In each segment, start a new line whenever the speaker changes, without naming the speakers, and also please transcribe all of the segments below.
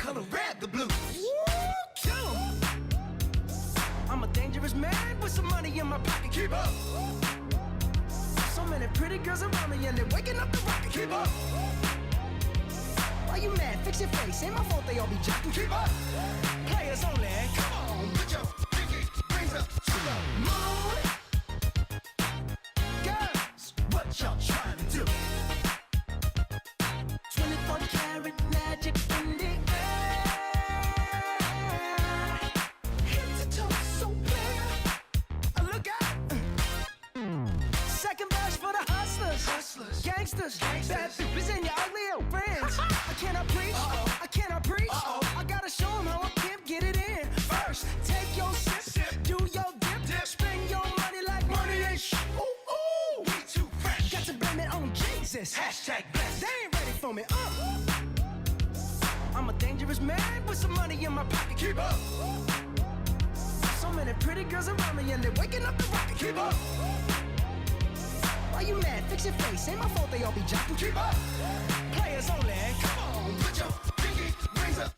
color red, the blues.
Woo, kill 'em. I'm a dangerous man with some money in my pocket.
Keep up,
So many pretty girls around me and they're waking up the rocket.
keep up,
Why you mad? Fix your face. Ain't my fault they all be jocking.
keep up.
Players only.
Come on, put your pinky rings up to the moon.
Girls,
What y'all trying to do?
24 karat magic in the air. Head to toe so clear. Look out. Second verse for the hustlers.
Hustlers.
Gangsters.
Gangsters.
Bad bitches and your ugly old friends. I cannot preach.
Uh-oh.
I cannot preach.
Uh-oh.
I gotta show 'em how a pimp get it in. First, take your sip.
Sip.
Do your dip.
Dip.
Spend your money like money ain't shit.
Ooh, ooh, we too fresh.
Got to blame it on Jesus.
Hashtag blessed.
They ain't ready for me. I'm a dangerous man with some money in my pocket.
Keep up,
So many pretty girls around me and they're waking up the rocket.
keep up,
Why you mad? Fix your face. Ain't my fault they all be jocking.
keep up.
Players only.
Come on, put your pinky rings up.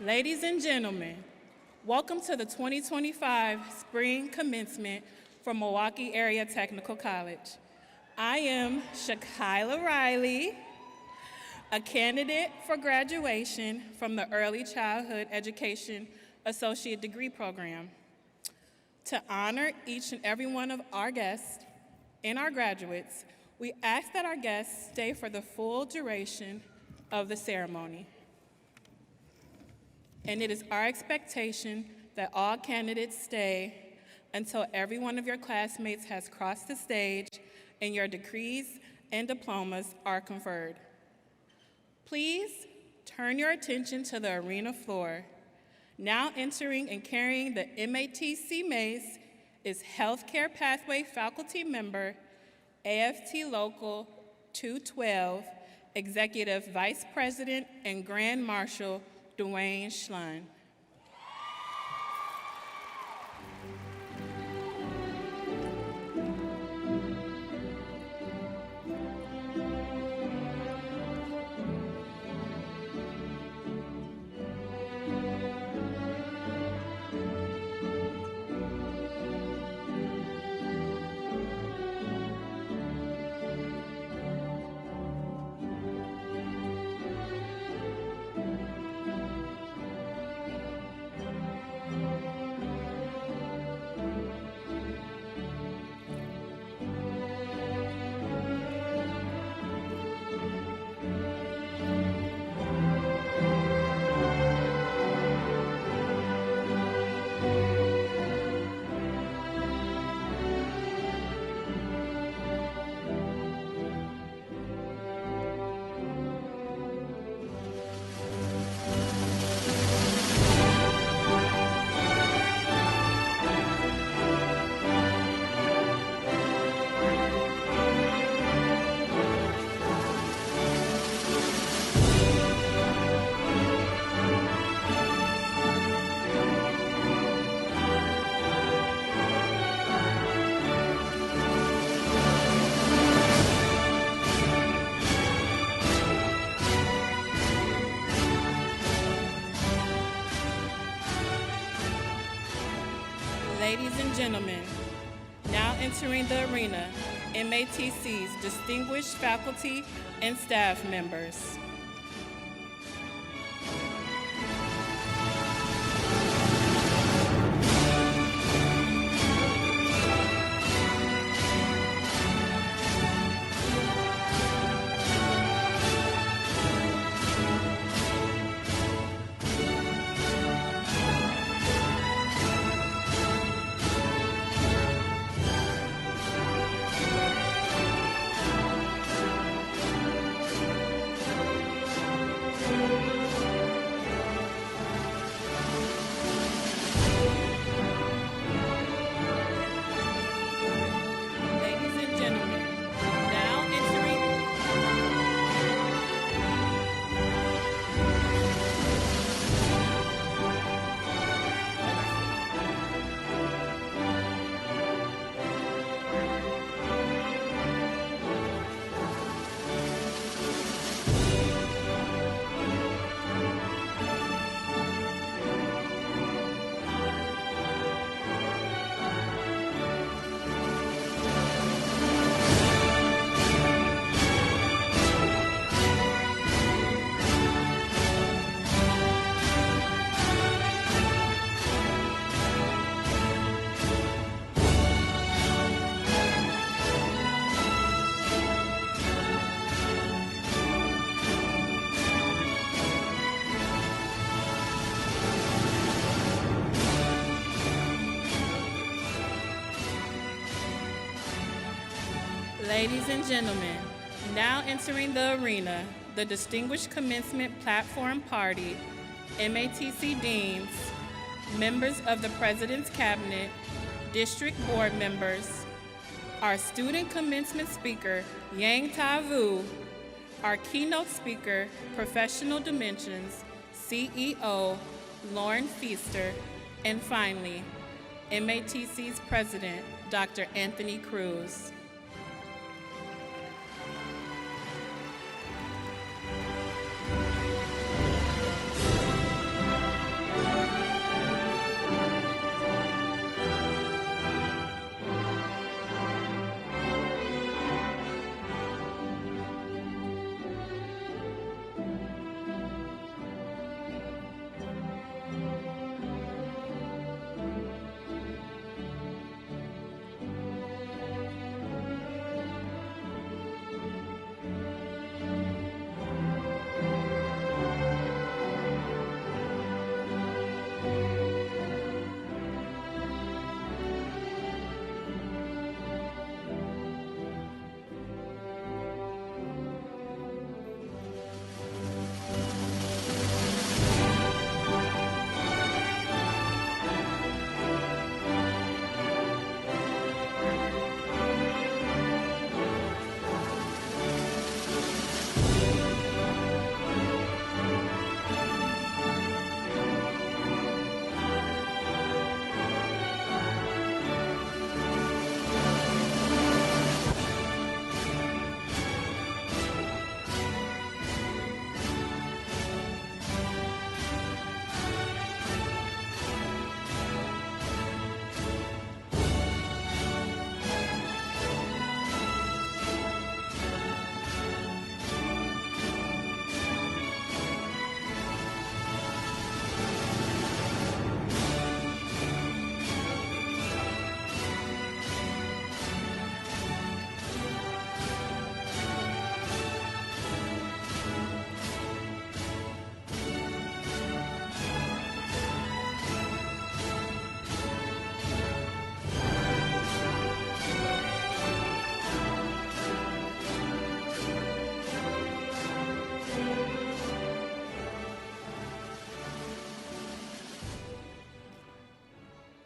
Ladies and gentlemen, welcome to the 2025 spring commencement for Milwaukee Area Technical College. I am Shakila Riley, a candidate for graduation from the Early Childhood Education Associate Degree Program. To honor each and every one of our guests and our graduates, we ask that our guests stay for the full duration of the ceremony. And it is our expectation that all candidates stay until every one of your classmates has crossed the stage and your degrees and diplomas are conferred. Please turn your attention to the arena floor. Now entering and carrying the MATC mace is Healthcare Pathway faculty member, AFT Local 212, Executive Vice President and Grand Marshal Dwayne Schlund. Ladies and gentlemen, now entering the arena, MATC's distinguished faculty and staff members. Ladies and gentlemen, now entering Ladies and gentlemen, now entering the arena, the Distinguished Commencement Platform Party, MATC Deans, members of the President's Cabinet, District Board members, our student commencement speaker, Yang Ta Vu, our keynote speaker, Professional Dimensions, CEO, Lauren Feaster, and finally, MATC's President, Dr. Anthony Cruz.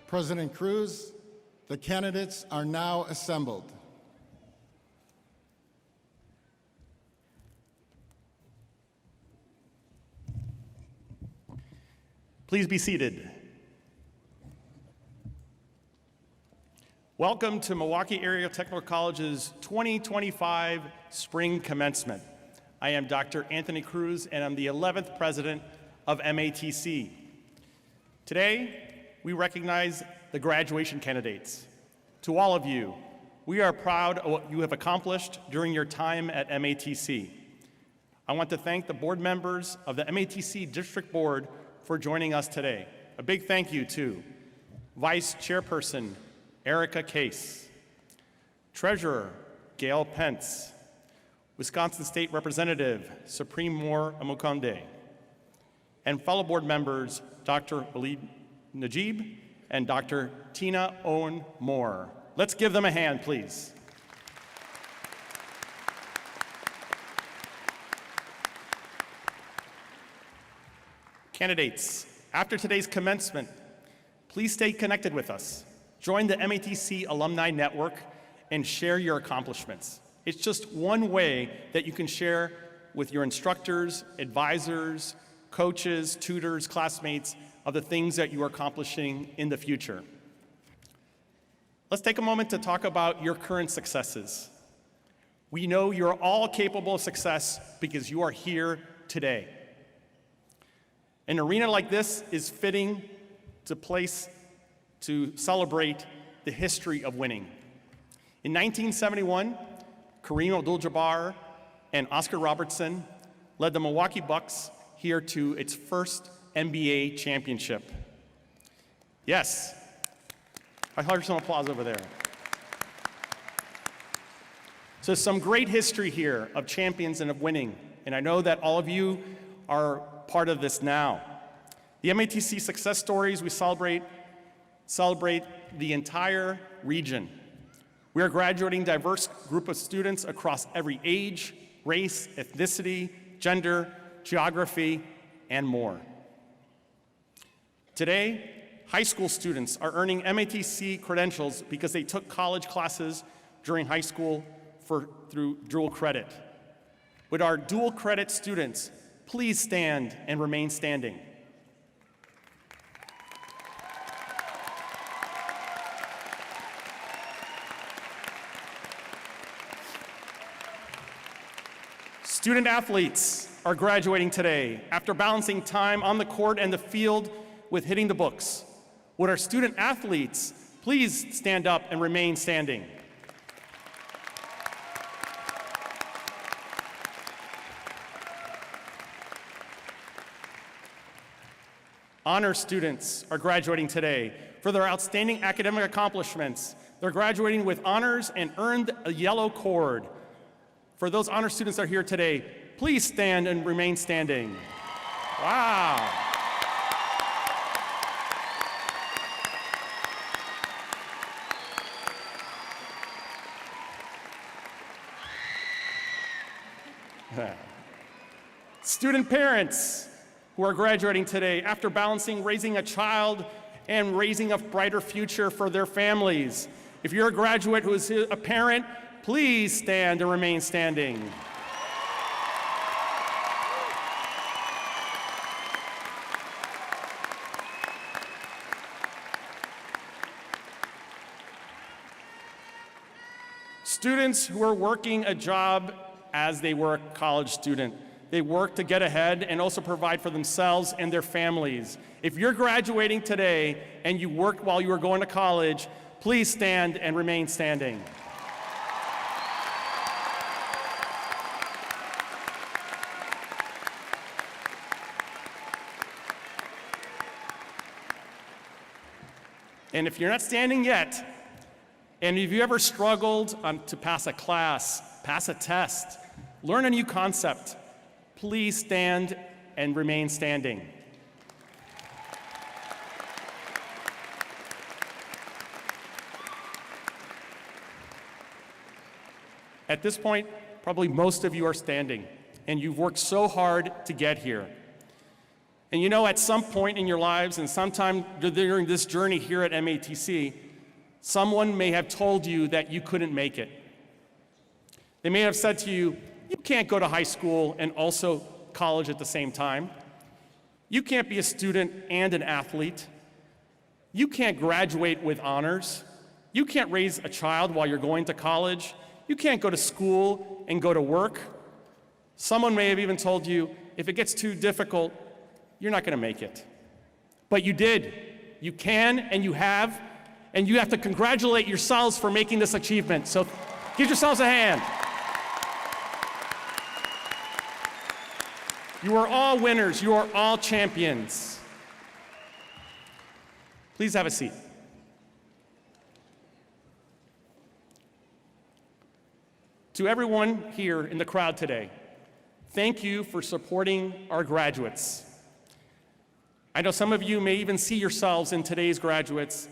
President Cruz, the candidates are now assembled.
Please be seated. Welcome to Milwaukee Area Technical College's 2025 Spring Commencement. I am Dr. Anthony Cruz, and I'm the 11th president of MATC. Today, we recognize the graduation candidates. To all of you, we are proud of what you have accomplished during your time at MATC. I want to thank the board members of the MATC District Board for joining us today. A big thank you to Vice Chairperson Erica Case, Treasurer Gail Pence, Wisconsin State Representative Supreme Moore Amukonde, and fellow board members Dr. Walid Najib and Dr. Tina Owen Moore. Let's give them a hand, please. Candidates, after today's commencement, please stay connected with us. Join the MATC Alumni Network and share your accomplishments. It's just one way that you can share with your instructors, advisors, coaches, tutors, classmates of the things that you are accomplishing in the future. Let's take a moment to talk about your current successes. We know you're all capable of success because you are here today. An arena like this is fitting to celebrate the history of winning. In 1971, Kareem Abdul-Jabbar and Oscar Robertson led the Milwaukee Bucks here to its first NBA championship. Yes, I heard some applause over there. So some great history here of champions and of winning, and I know that all of you are part of this now. The MATC success stories we celebrate the entire region. We are graduating a diverse group of students across every age, race, ethnicity, gender, geography, and more. Today, high school students are earning MATC credentials because they took college classes during high school through dual credit. Would our dual credit students please stand and remain standing? Student athletes are graduating today after balancing time on the court and the field with hitting the books. Would our student athletes please stand up and remain standing? Honor students are graduating today for their outstanding academic accomplishments. They're graduating with honors and earned a yellow cord. For those honor students that are here today, please stand and remain standing. Wow. Student parents who are graduating today after balancing raising a child and raising a brighter future for their families. If you're a graduate who is a parent, please stand and remain standing. Students who are working a job as they were a college student. They work to get ahead and also provide for themselves and their families. If you're graduating today and you worked while you were going to college, please stand and remain standing. And if you're not standing yet, and if you ever struggled to pass a class, pass a test, learn a new concept, please stand and remain standing. At this point, probably most of you are standing, and you've worked so hard to get here. And you know, at some point in your lives and sometime during this journey here at MATC, someone may have told you that you couldn't make it. They may have said to you, you can't go to high school and also college at the same time. You can't be a student and an athlete. You can't graduate with honors. You can't raise a child while you're going to college. You can't go to school and go to work. Someone may have even told you, if it gets too difficult, you're not going to make it. But you did. You can and you have to congratulate yourselves for making this achievement. So give yourselves a hand. You are all winners. You are all champions. Please have a seat. To everyone here in the crowd today, thank you for supporting our graduates. I know some of you may even see yourselves in today's graduates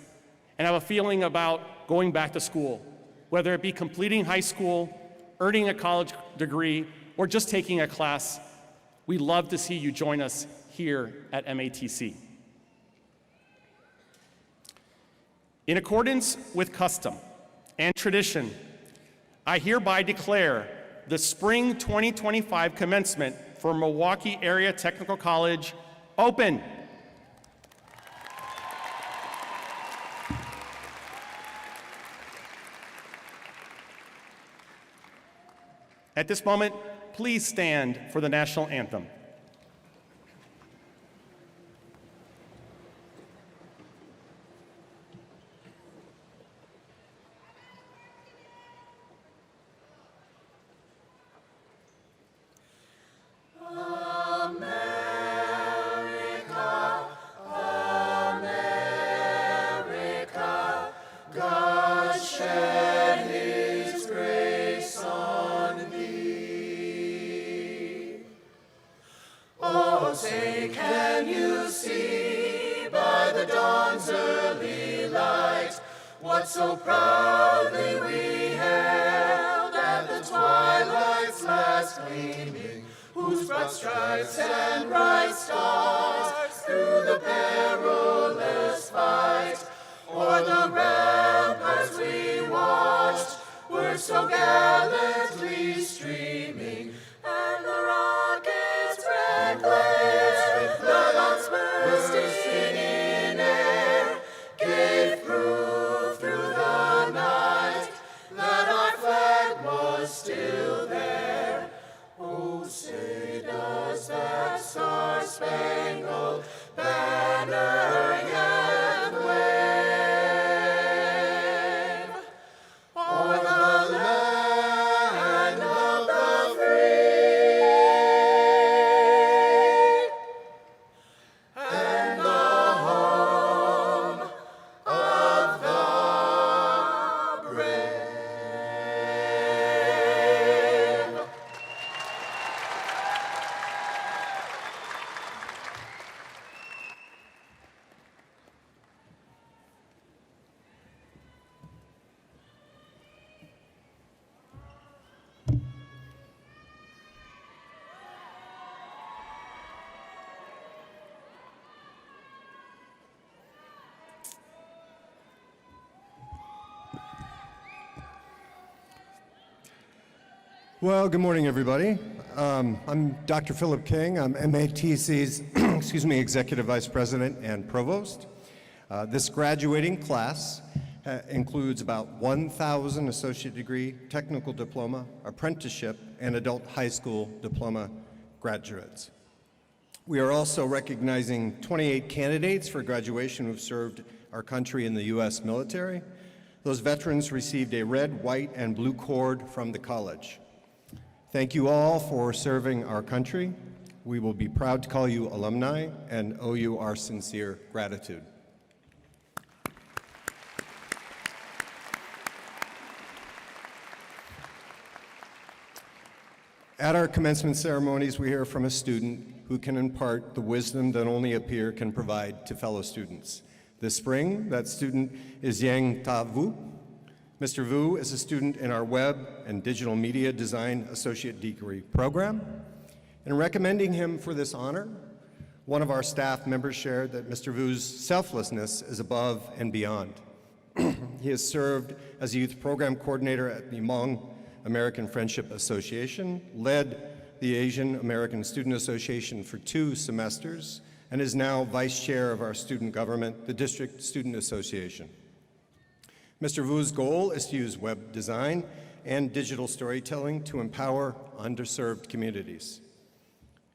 and have a feeling about going back to school, whether it be completing high school, earning a college degree, or just taking a class. We'd love to see you join us here at MATC. In accordance with custom and tradition, I hereby declare the Spring 2025 commencement for Milwaukee Area Technical College open. At this moment, please stand for the national anthem.
So proudly we hailed at the twilight's last gleaming, whose broad stripes and bright stars through the perilous fight o'er the ramparts we watched were so gallantly streaming, and the rockets' red glare, the guns bursting in air, gave proof through the night that our flag was still there. Oh, say does that star-spangled banner yet wave o'er the land of the free and the home of the brave.
Well, good morning, everybody. I'm Dr. Philip King. I'm MATC's Executive Vice President and Provost. This graduating class includes about 1,000 associate degree, technical diploma, apprenticeship, and adult high school diploma graduates. We are also recognizing 28 candidates for graduation who've served our country in the U.S. military. Those veterans received a red, white, and blue cord from the college. Thank you all for serving our country. We will be proud to call you alumni and owe you our sincere gratitude. At our commencement ceremonies, we hear from a student who can impart the wisdom that only a peer can provide to fellow students. This spring, that student is Yang Ta Vu. Mr. Vu is a student in our Web and Digital Media Design Associate Degree program. In recommending him for this honor, One of our staff members shared that Mr. Vu's selflessness is above and beyond. He has served as a youth program coordinator at the Hmong American Friendship Association, led the Asian American Student Association for 2 semesters, and is now vice chair of our student government, the District Student Association. Mr. Vu's goal is to use web design and digital storytelling to empower underserved communities.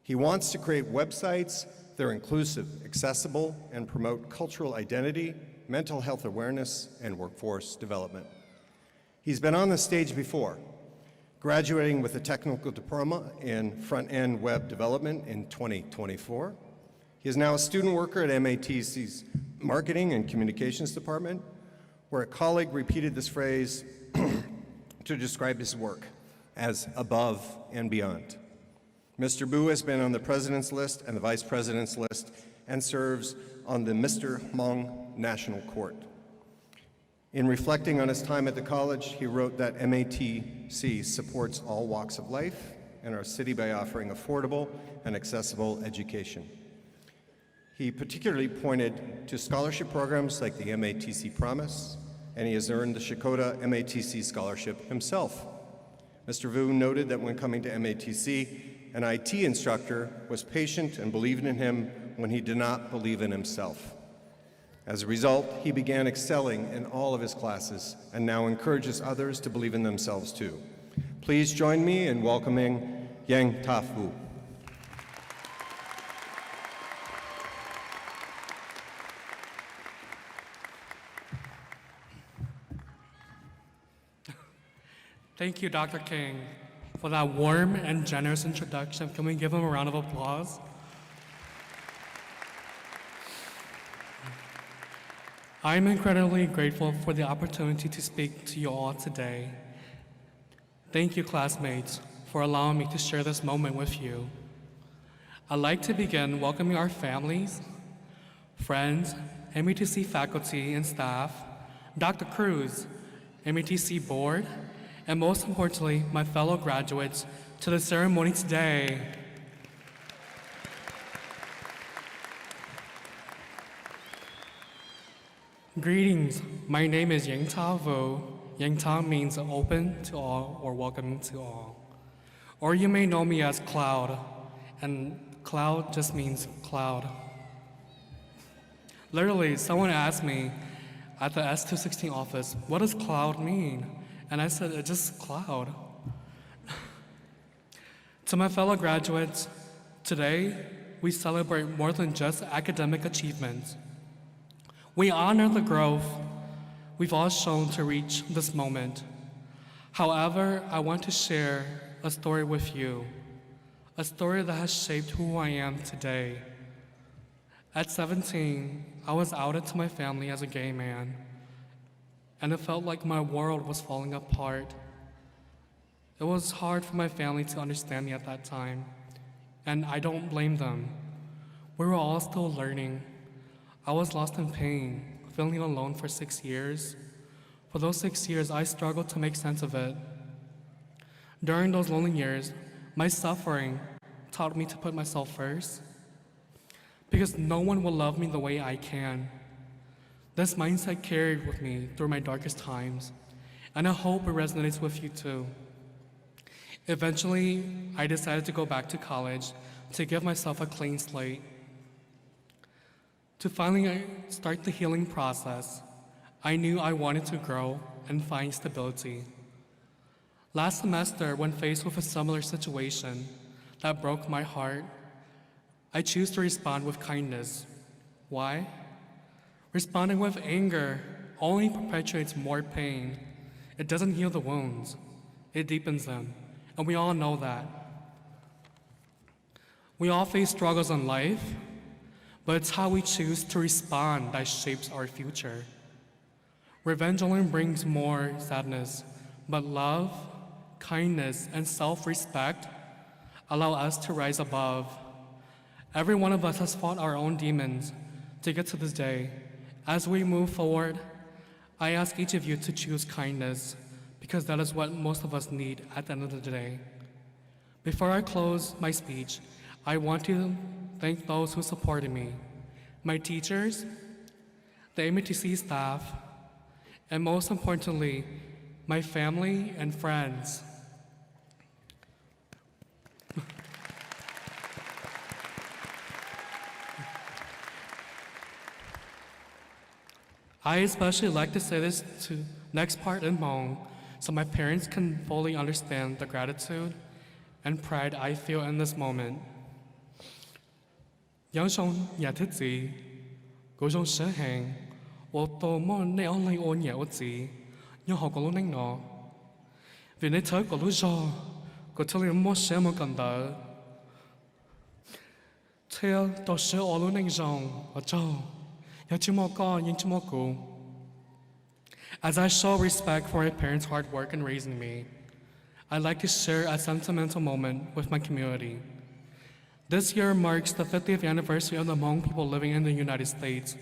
He wants to create websites that are inclusive, accessible, and promote cultural identity, mental health awareness, and workforce development. He's been on the stage before, graduating with a technical diploma in front-end web development in 2024. He is now a student worker at MATC's Marketing and Communications Department, where a colleague repeated this phrase to describe his work as above and beyond. Mr. Vu has been on the President's list and the Vice President's list and serves on the Mr. Hmong National Court. In reflecting on his time at the college, he wrote that MATC supports all walks of life in our city by offering affordable and accessible education. He particularly pointed to scholarship programs like the MATC Promise, and he has earned the Shakota MATC Scholarship himself. Mr. Vu noted that when coming to MATC, an IT instructor was patient and believed in him when he did not believe in himself. As a result, he began excelling in all of his classes and now encourages others to believe in themselves too. Please join me in welcoming Yang Ta Vu.
Thank you, Dr. King, for that warm and generous introduction. Can we give him a round of applause? I'm incredibly grateful for the opportunity to speak to you all today. Thank you, classmates, for allowing me to share this moment with you. I'd like to begin welcoming our families, friends, MATC faculty and staff, Dr. Cruz, MATC board, and most importantly, my fellow graduates, to the ceremony today. Greetings, my name is Yang Ta Vu. Yang Ta means open to all or welcoming to all. Or you may know me as Cloud, and Cloud just means cloud. Literally, someone asked me at the S216 office, what does cloud mean? And I said, it's just cloud. To my fellow graduates, today we celebrate more than just academic achievements. We honor the growth we've all shown to reach this moment. However, I want to share a story with you, a story that has shaped who I am today. At 17, I was outed to my family as a gay man, and it felt like my world was falling apart. It was hard for my family to understand me at that time, and I don't blame them. We were all still learning. I was lost in pain, feeling alone for 6 years. For those 6 years, I struggled to make sense of it. During those lonely years, my suffering taught me to put myself first, because no one will love me the way I can. This mindset carried with me through my darkest times, and I hope it resonates with you too. Eventually, I decided to go back to college to give myself a clean slate. To finally start the healing process, I knew I wanted to grow and find stability. Last semester, when faced with a similar situation that broke my heart, I choose to respond with kindness. Why? Responding with anger only perpetuates more pain. It doesn't heal the wounds, it deepens them, and we all know that. We all face struggles in life, but it's how we choose to respond that shapes our future. Revenge only brings more sadness, but love, kindness, and self-respect allow us to rise above. Every one of us has fought our own demons to get to this day. As we move forward, I ask each of you to choose kindness, because that is what most of us need at the end of the day. Before I close my speech, I want to thank those who supported me, my teachers, the MATC staff, and most importantly, my family and friends. I especially like to say this to next part in Hmong so my parents can fully understand the gratitude and pride I feel in this moment. Yang song nhà thích gì, cô song sở hàng, wo to mo ne online on nhà gì, nhưng họ có lúc nãy nó. Vì nãy thở có lúc do, có thể là mo sẽ mo cần đỡ. Theo tổ sở ở lúc nãy dòng ở châu. As I show respect for my parents' hard work in raising me, I'd like to share a sentimental moment with my community. This year marks the 50th anniversary of the Hmong people living in the United States,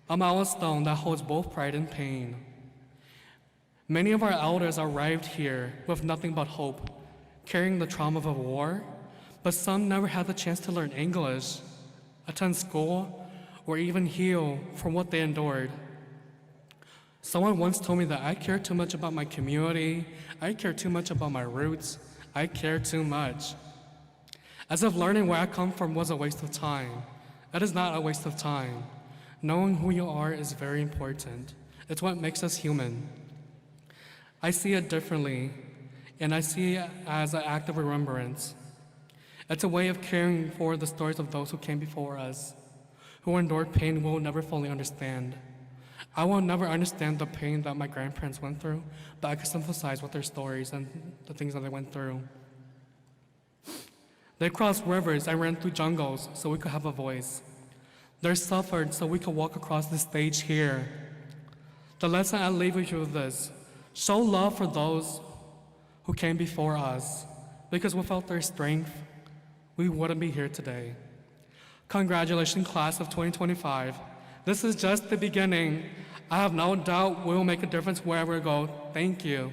a milestone that holds both pride and pain. Many of our elders arrived here with nothing but hope, carrying the trauma of a war, but some never had the chance to learn English, attend school, or even heal from what they endured. Someone once told me that I care too much about my community, I care too much about my roots, I care too much. As if learning where I come from was a waste of time. It is not a waste of time. Knowing who you are is very important. It's what makes us human. I see it differently, and I see it as an act of remembrance. It's a way of caring for the stories of those who came before us, who endured pain we'll never fully understand. I will never understand the pain that my grandparents went through, but I can sympathize with their stories and the things that they went through. They crossed rivers and ran through jungles so we could have a voice. They suffered so we could walk across the stage here. The lesson I leave with you is this: show love for those who came before us, because without their strength, we wouldn't be here today. Congratulations, class of 2025. This is just the beginning. I have no doubt we will make a difference wherever we go. Thank you.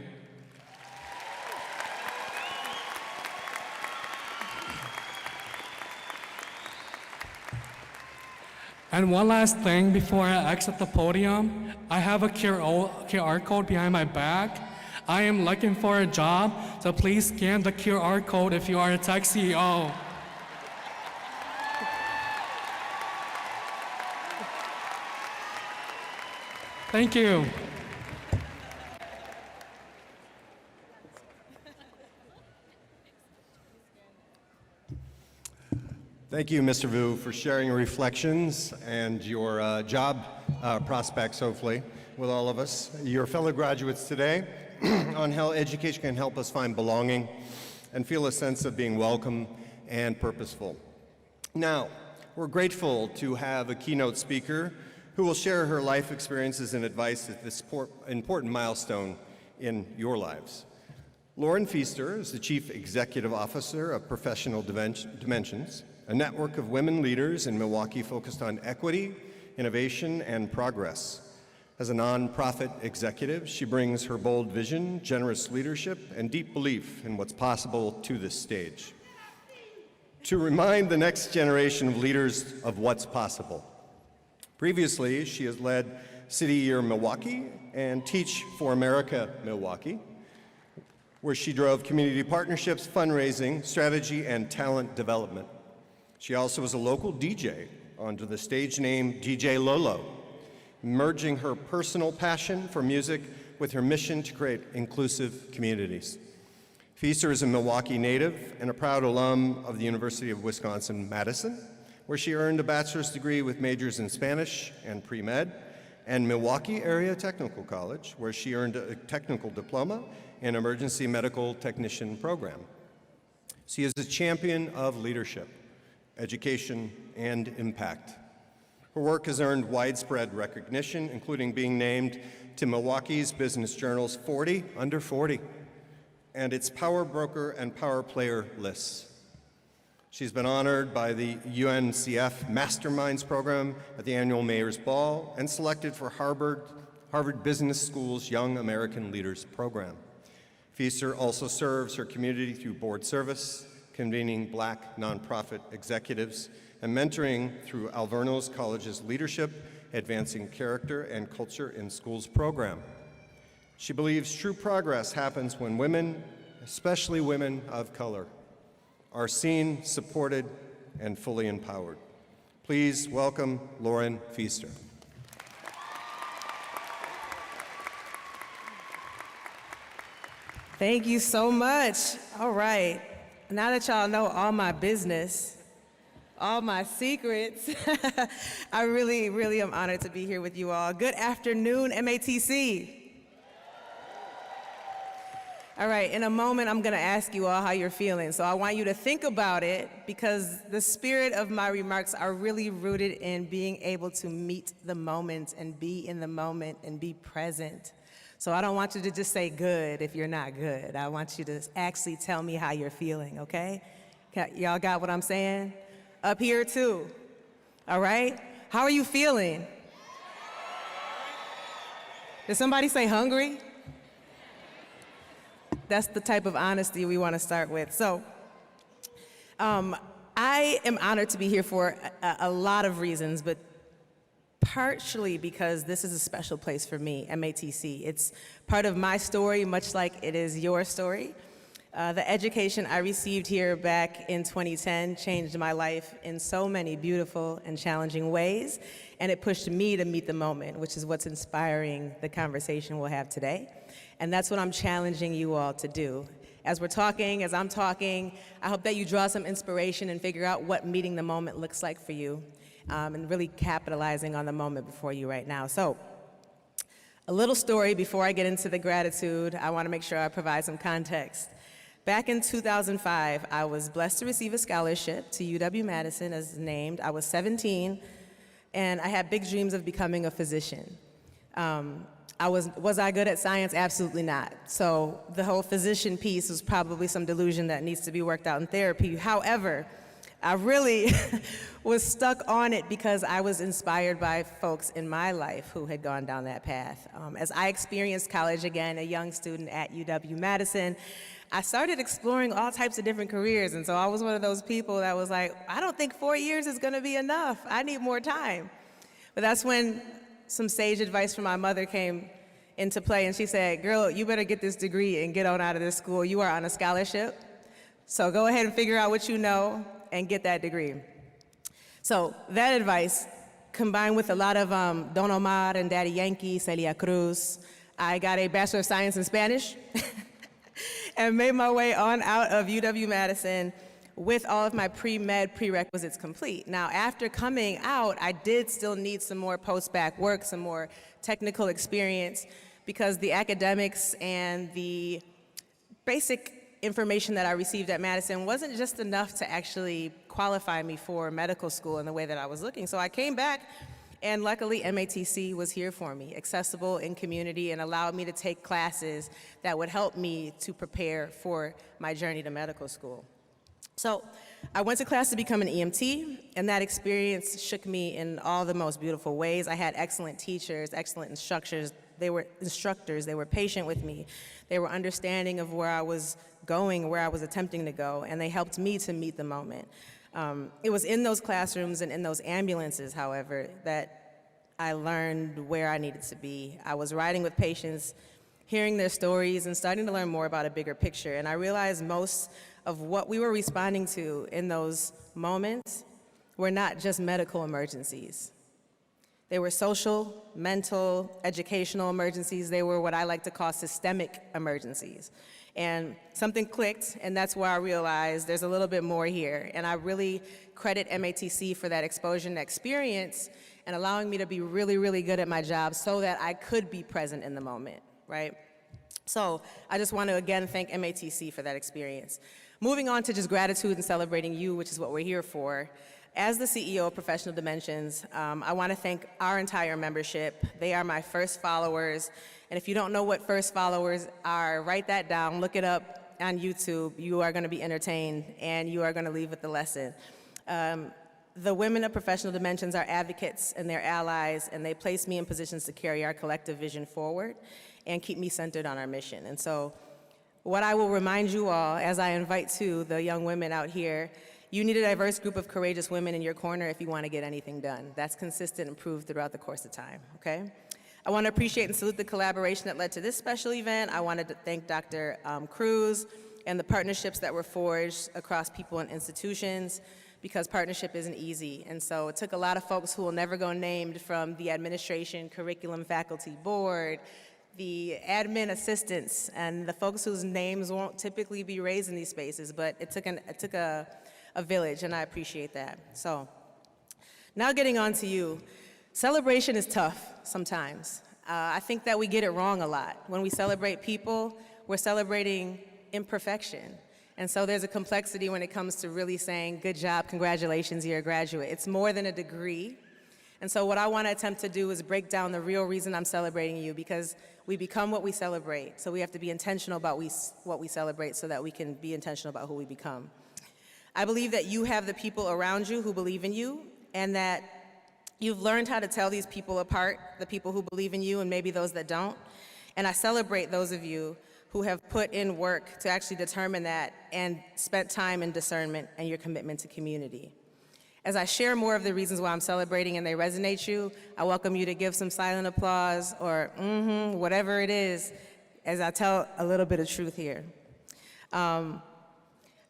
And one last thing before I exit the podium, I have a QR code behind my back. I am looking for a job, so please scan the QR code if you are a tech CEO. Thank you.
Thank you, Mr. Vu, for sharing your reflections and your job prospects, hopefully, with all of us, your fellow graduates today, on how education can help us find belonging and feel a sense of being welcome and purposeful. Now, we're grateful to have a keynote speaker who will share her life experiences and advice at this important milestone in your lives. Lauren Feaster is the Chief Executive Officer of Professional Dimensions, a network of women leaders in Milwaukee focused on equity, innovation, and progress. As a nonprofit executive, she brings her bold vision, generous leadership, and deep belief in what's possible to this stage, to remind the next generation of leaders of what's possible. Previously, she has led City Year Milwaukee and Teach for America Milwaukee, where she drove community partnerships, fundraising, strategy, and talent development. She also was a local DJ under the stage name DJ Lolo, merging her personal passion for music with her mission to create inclusive communities. Feaster is a Milwaukee native and a proud alum of the University of Wisconsin-Madison, where she earned a bachelor's degree with majors in Spanish and pre-med, and Milwaukee Area Technical College, where she earned a technical diploma in emergency medical technician program. She is a champion of leadership, education, and impact. Her work has earned widespread recognition, including being named to Milwaukee's Business Journal's 40 Under 40 and its Power Broker and Power Player lists. She's been honored by the UNCF Masterminds Program at the annual Mayor's Ball and selected for Harvard Business School's Young American Leaders Program. Feaster also serves her community through board service, convening Black nonprofit executives, and mentoring through Alvernos College's Leadership, Advancing Character and Culture in Schools program. She believes true progress happens when women, especially women of color, are seen, supported, and fully empowered. Please welcome Lauren Feaster.
Thank you so much. All right. Now that y'all know all my business, all my secrets, I really, really am honored to be here with you all. Good afternoon, MATC. All right, in a moment, I'm gonna ask you all how you're feeling. So I want you to think about it because the spirit of my remarks are really rooted in being able to meet the moment and be in the moment and be present. So I don't want you to just say good if you're not good. I want you to actually tell me how you're feeling, okay? Y'all got what I'm saying? Up here too, all right? How are you feeling? Did somebody say hungry? That's the type of honesty we want to start with. So I am honored to be here for a lot of reasons, but partially because this is a special place for me, MATC. It's part of my story, much like it is your story. The education I received here back in 2010 changed my life in so many beautiful and challenging ways, and it pushed me to meet the moment, which is what's inspiring the conversation we'll have today. And that's what I'm challenging you all to do. As we're talking, as I'm talking, I hope that you draw some inspiration and figure out what meeting the moment looks like for you, and really capitalizing on the moment before you right now. So, a little story before I get into the gratitude. I want to make sure I provide some context. Back in 2005, I was blessed to receive a scholarship to UW-Madison as named. I was 17, and I had big dreams of becoming a physician. Was I good at science? Absolutely not. So the whole physician piece was probably some delusion that needs to be worked out in therapy. However, I really was stuck on it because I was inspired by folks in my life who had gone down that path. As I experienced college again, a young student at UW-Madison, I started exploring all types of different careers. And so I was one of those people that was like, I don't think 4 years is gonna be enough. I need more time. But that's when some sage advice from my mother came into play, and she said, girl, you better get this degree and get on out of this school. You are on a scholarship. So go ahead and figure out what you know and get that degree. So that advice, combined with a lot of Don Omar and Daddy Yankee, Celia Cruz, I got a Bachelor of Science in Spanish and made my way on out of UW-Madison with all of my pre-med prerequisites complete. Now, after coming out, I did still need some more post-bac work, some more technical experience, because the academics and the basic information that I received at Madison wasn't just enough to actually qualify me for medical school in the way that I was looking. So I came back, and luckily MATC was here for me, accessible in community, and allowed me to take classes that would help me to prepare for my journey to medical school. So I went to class to become an EMT, and that experience shook me in all the most beautiful ways. I had excellent teachers, excellent instructors. They were patient with me. They were understanding of where I was going, where I was attempting to go, and they helped me to meet the moment. It was in those classrooms and in those ambulances, however, that I learned where I needed to be. I was riding with patients, hearing their stories, and starting to learn more about a bigger picture. And I realized most of what we were responding to in those moments were not just medical emergencies. They were social, mental, educational emergencies. They were what I like to call systemic emergencies. And something clicked, and that's where I realized there's a little bit more here. And I really credit MATC for that exposure and experience and allowing me to be really, really good at my job so that I could be present in the moment, right? So I just want to again thank MATC for that experience. Moving on to just gratitude and celebrating you, which is what we're here for. As the CEO of Professional Dimensions, I want to thank our entire membership. They are my first followers. And if you don't know what first followers are, write that down, look it up on YouTube. You are going to be entertained, and you are going to leave with the lesson. The women of Professional Dimensions are advocates and they're allies, and they place me in positions to carry our collective vision forward and keep me centered on our mission. And so What I will remind you all, as I invite to the young women out here, you need a diverse group of courageous women in your corner if you want to get anything done. That's consistent and proved throughout the course of time, okay? I want to appreciate and salute the collaboration that led to this special event. I wanted to thank Dr. Cruz and the partnerships that were forged across people and institutions, because partnership isn't easy. And so it took a lot of folks who will never go named, from the administration, curriculum, faculty, board, the admin assistants, and the folks whose names won't typically be raised in these spaces, but it took a village, and I appreciate that. So now getting on to you. Celebration is tough sometimes. I think that we get it wrong a lot. When we celebrate people, we're celebrating imperfection. And so there's a complexity when it comes to really saying, good job, congratulations, you're a graduate. It's more than a degree. And so what I want to attempt to do is break down the real reason I'm celebrating you, because we become what we celebrate. So we have to be intentional about what we celebrate so that we can be intentional about who we become. I believe that you have the people around you who believe in you, and that you've learned how to tell these people apart, the people who believe in you and maybe those that don't. And I celebrate those of you who have put in work to actually determine that and spent time in discernment and your commitment to community. As I share more of the reasons why I'm celebrating and they resonate you, I welcome you to give some silent applause or whatever it is, as I tell a little bit of truth here.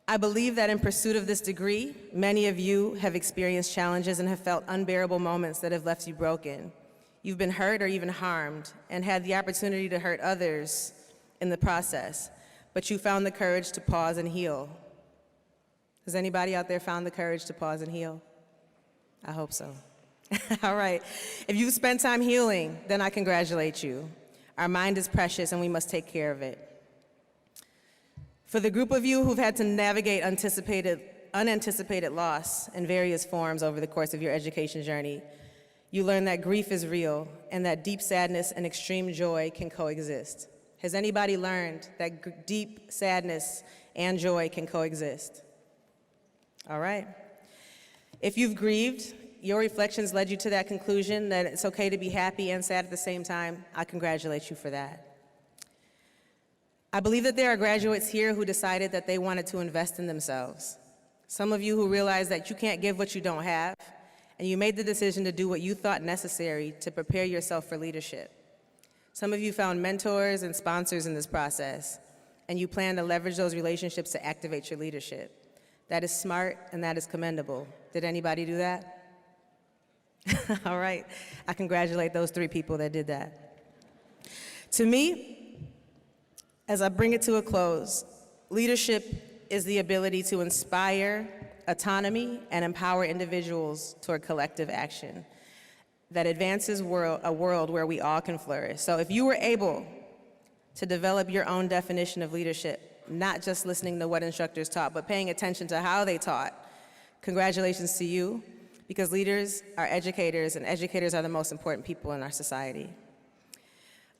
I believe that in pursuit of this degree, many of you have experienced challenges and have felt unbearable moments that have left you broken. You've been hurt or even harmed and had the opportunity to hurt others in the process, but you found the courage to pause and heal. Has anybody out there found the courage to pause and heal? I hope so. All right. If you've spent time healing, then I congratulate you. Our mind is precious and we must take care of it. For the group of you who've had to navigate unanticipated loss in various forms over the course of your education journey, you learn that grief is real and that deep sadness and extreme joy can coexist. Has anybody learned that deep sadness and joy can coexist? All right. If you've grieved, your reflections led you to that conclusion that it's okay to be happy and sad at the same time. I congratulate you for that. I believe that there are graduates here who decided that they wanted to invest in themselves. Some of you who realized that you can't give what you don't have, and you made the decision to do what you thought necessary to prepare yourself for leadership. Some of you found mentors and sponsors in this process, and you plan to leverage those relationships to activate your leadership. That is smart and that is commendable. Did anybody do that? All right. I congratulate those 3 people that did that. To me, as I bring it to a close, leadership is the ability to inspire autonomy and empower individuals toward collective action that advances a world where we all can flourish. So if you were able to develop your own definition of leadership, not just listening to what instructors taught, but paying attention to how they taught, congratulations to you, because leaders are educators, and educators are the most important people in our society.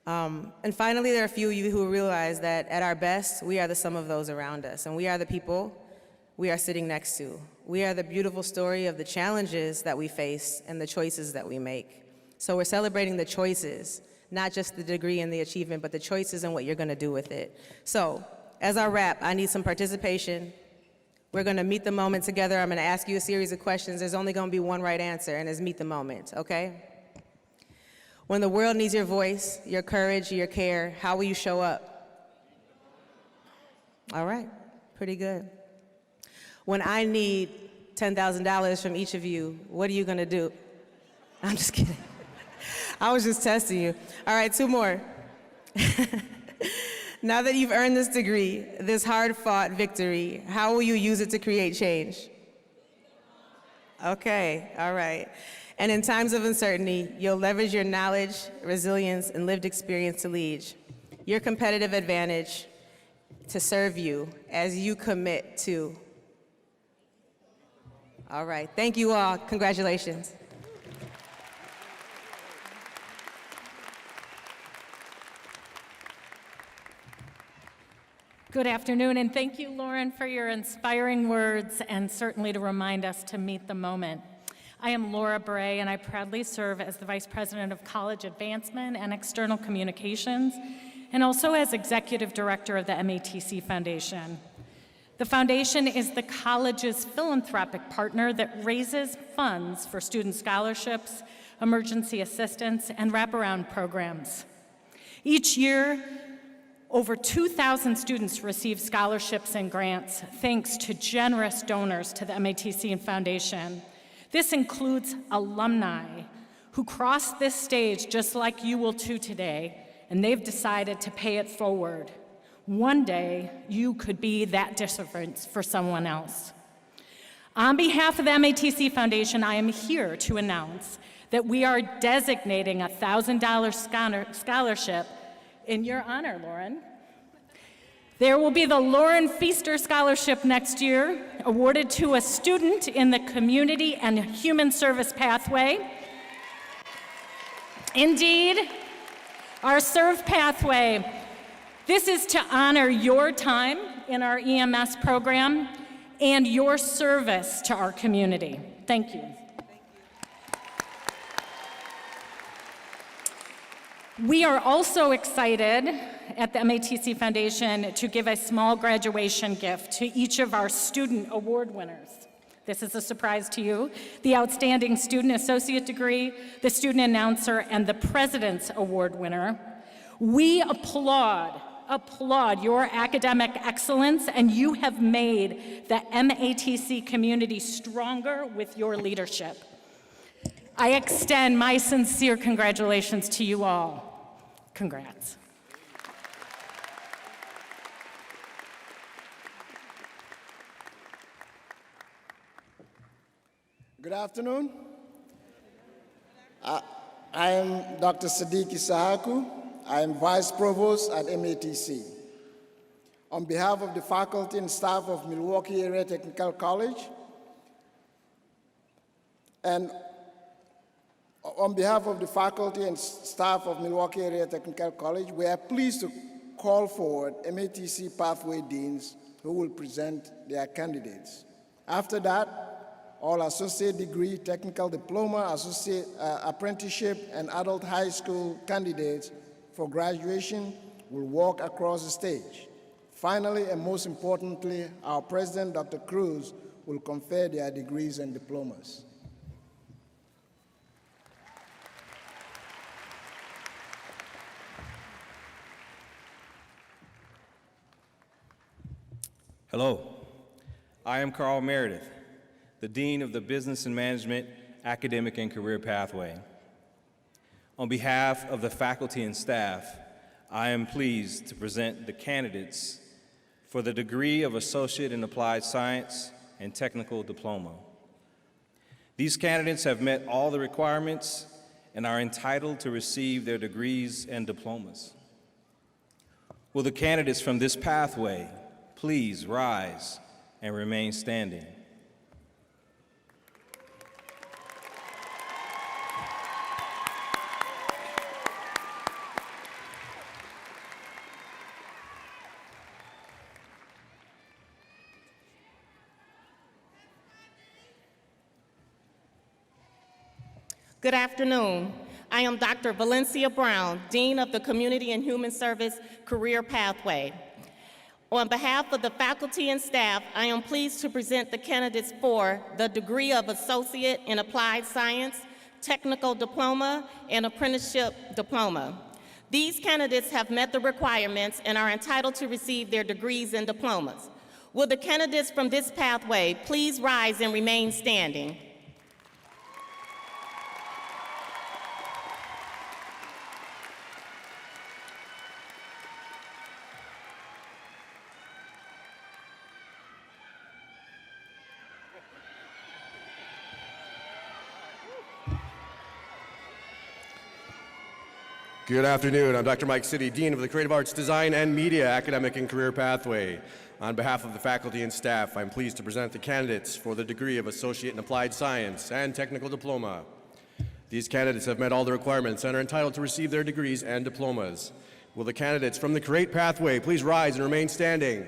And finally, there are a few of you who realize that at our best, we are the sum of those around us, and we are the people we are sitting next to. We are the beautiful story of the challenges that we face and the choices that we make. So we're celebrating the choices, not just the degree and the achievement, but the choices and what you're gonna do with it. So, as I wrap, I need some participation. We're gonna meet the moment together. I'm gonna ask you a series of questions. There's only gonna be one right answer, and it's meet the moment, okay? When the world needs your voice, your courage, your care, how will you show up? All right, pretty good. When I need $10,000 from each of you, what are you gonna do? I'm just kidding. I was just testing you. All right, 2 more. Now that you've earned this degree, this hard-fought victory, how will you use it to create change? Okay, all right. And in times of uncertainty, you'll leverage your knowledge, resilience, and lived experience to lead. Your competitive advantage to serve you as you commit to. All right, thank you all. Congratulations.
Good afternoon, and thank you, Lauren, for your inspiring words and certainly to remind us to meet the moment. I am Laura Bray, and I proudly serve as the Vice President of College Advancement and External Communications. and also as Executive Director of the MATC Foundation. The foundation is the college's philanthropic partner that raises funds for student scholarships, emergency assistance, and wraparound programs. Each year, over 2,000 students receive scholarships and grants thanks to generous donors to the MATC Foundation. This includes alumni who crossed this stage just like you will too today, and they've decided to pay it forward. One day, you could be that difference for someone else. On behalf of the MATC Foundation, I am here to announce that we are designating a $1,000 scholarship in your honor, Lauren. There will be the Lauren Feaster Scholarship next year, awarded to a student in the Community and Human Service pathway. Indeed, our SERVE pathway. This is to honor your time in our EMS program and your service to our community. Thank you. We are also excited at the MATC Foundation to give a small graduation gift to each of our student award winners. This is a surprise to you. The Outstanding Student Associate Degree, the Student Announcer, and the President's Award winner. We applaud your academic excellence, and you have made the MATC community stronger with your leadership. I extend my sincere congratulations to you all. Congrats.
Good afternoon. I am Dr. Sadiq Isahaku. I am Vice Provost at MATC. On behalf of the faculty and staff of Milwaukee Area Technical College, and on behalf of the faculty and staff of Milwaukee Area Technical College, we are pleased to call forward MATC Pathway Deans who will present their candidates. After that, all associate degree, technical diploma, associate apprenticeship, and adult high school candidates for graduation will walk across the stage. Finally, and most importantly, our President, Dr. Cruz, will confer their degrees and diplomas.
Hello, I am Carl Meredith, the Dean of the Business and Management Academic and Career Pathway. On behalf of the faculty and staff, I am pleased to present the candidates for the degree of Associate in Applied Science and Technical Diploma. These candidates have met all the requirements and are entitled to receive their degrees and diplomas. Will the candidates from this pathway please rise and remain standing?
Good afternoon. I am Dr. Valencia Brown, Dean of the Community and Human Service Career Pathway. On behalf of the faculty and staff, I am pleased to present the candidates for the degree of Associate in Applied Science, Technical Diploma, and Apprenticeship Diploma. These candidates have met the requirements and are entitled to receive their degrees and diplomas. Will the candidates from this pathway please rise and remain standing?
Good afternoon. I'm Dr. Mike City, Dean of the Creative Arts, Design, and Media Academic and Career Pathway. On behalf of the faculty and staff, I'm pleased to present the candidates for the degree of Associate in Applied Science and Technical Diploma. These candidates have met all the requirements and are entitled to receive their degrees and diplomas. Will the candidates from the Create Pathway please rise and remain standing?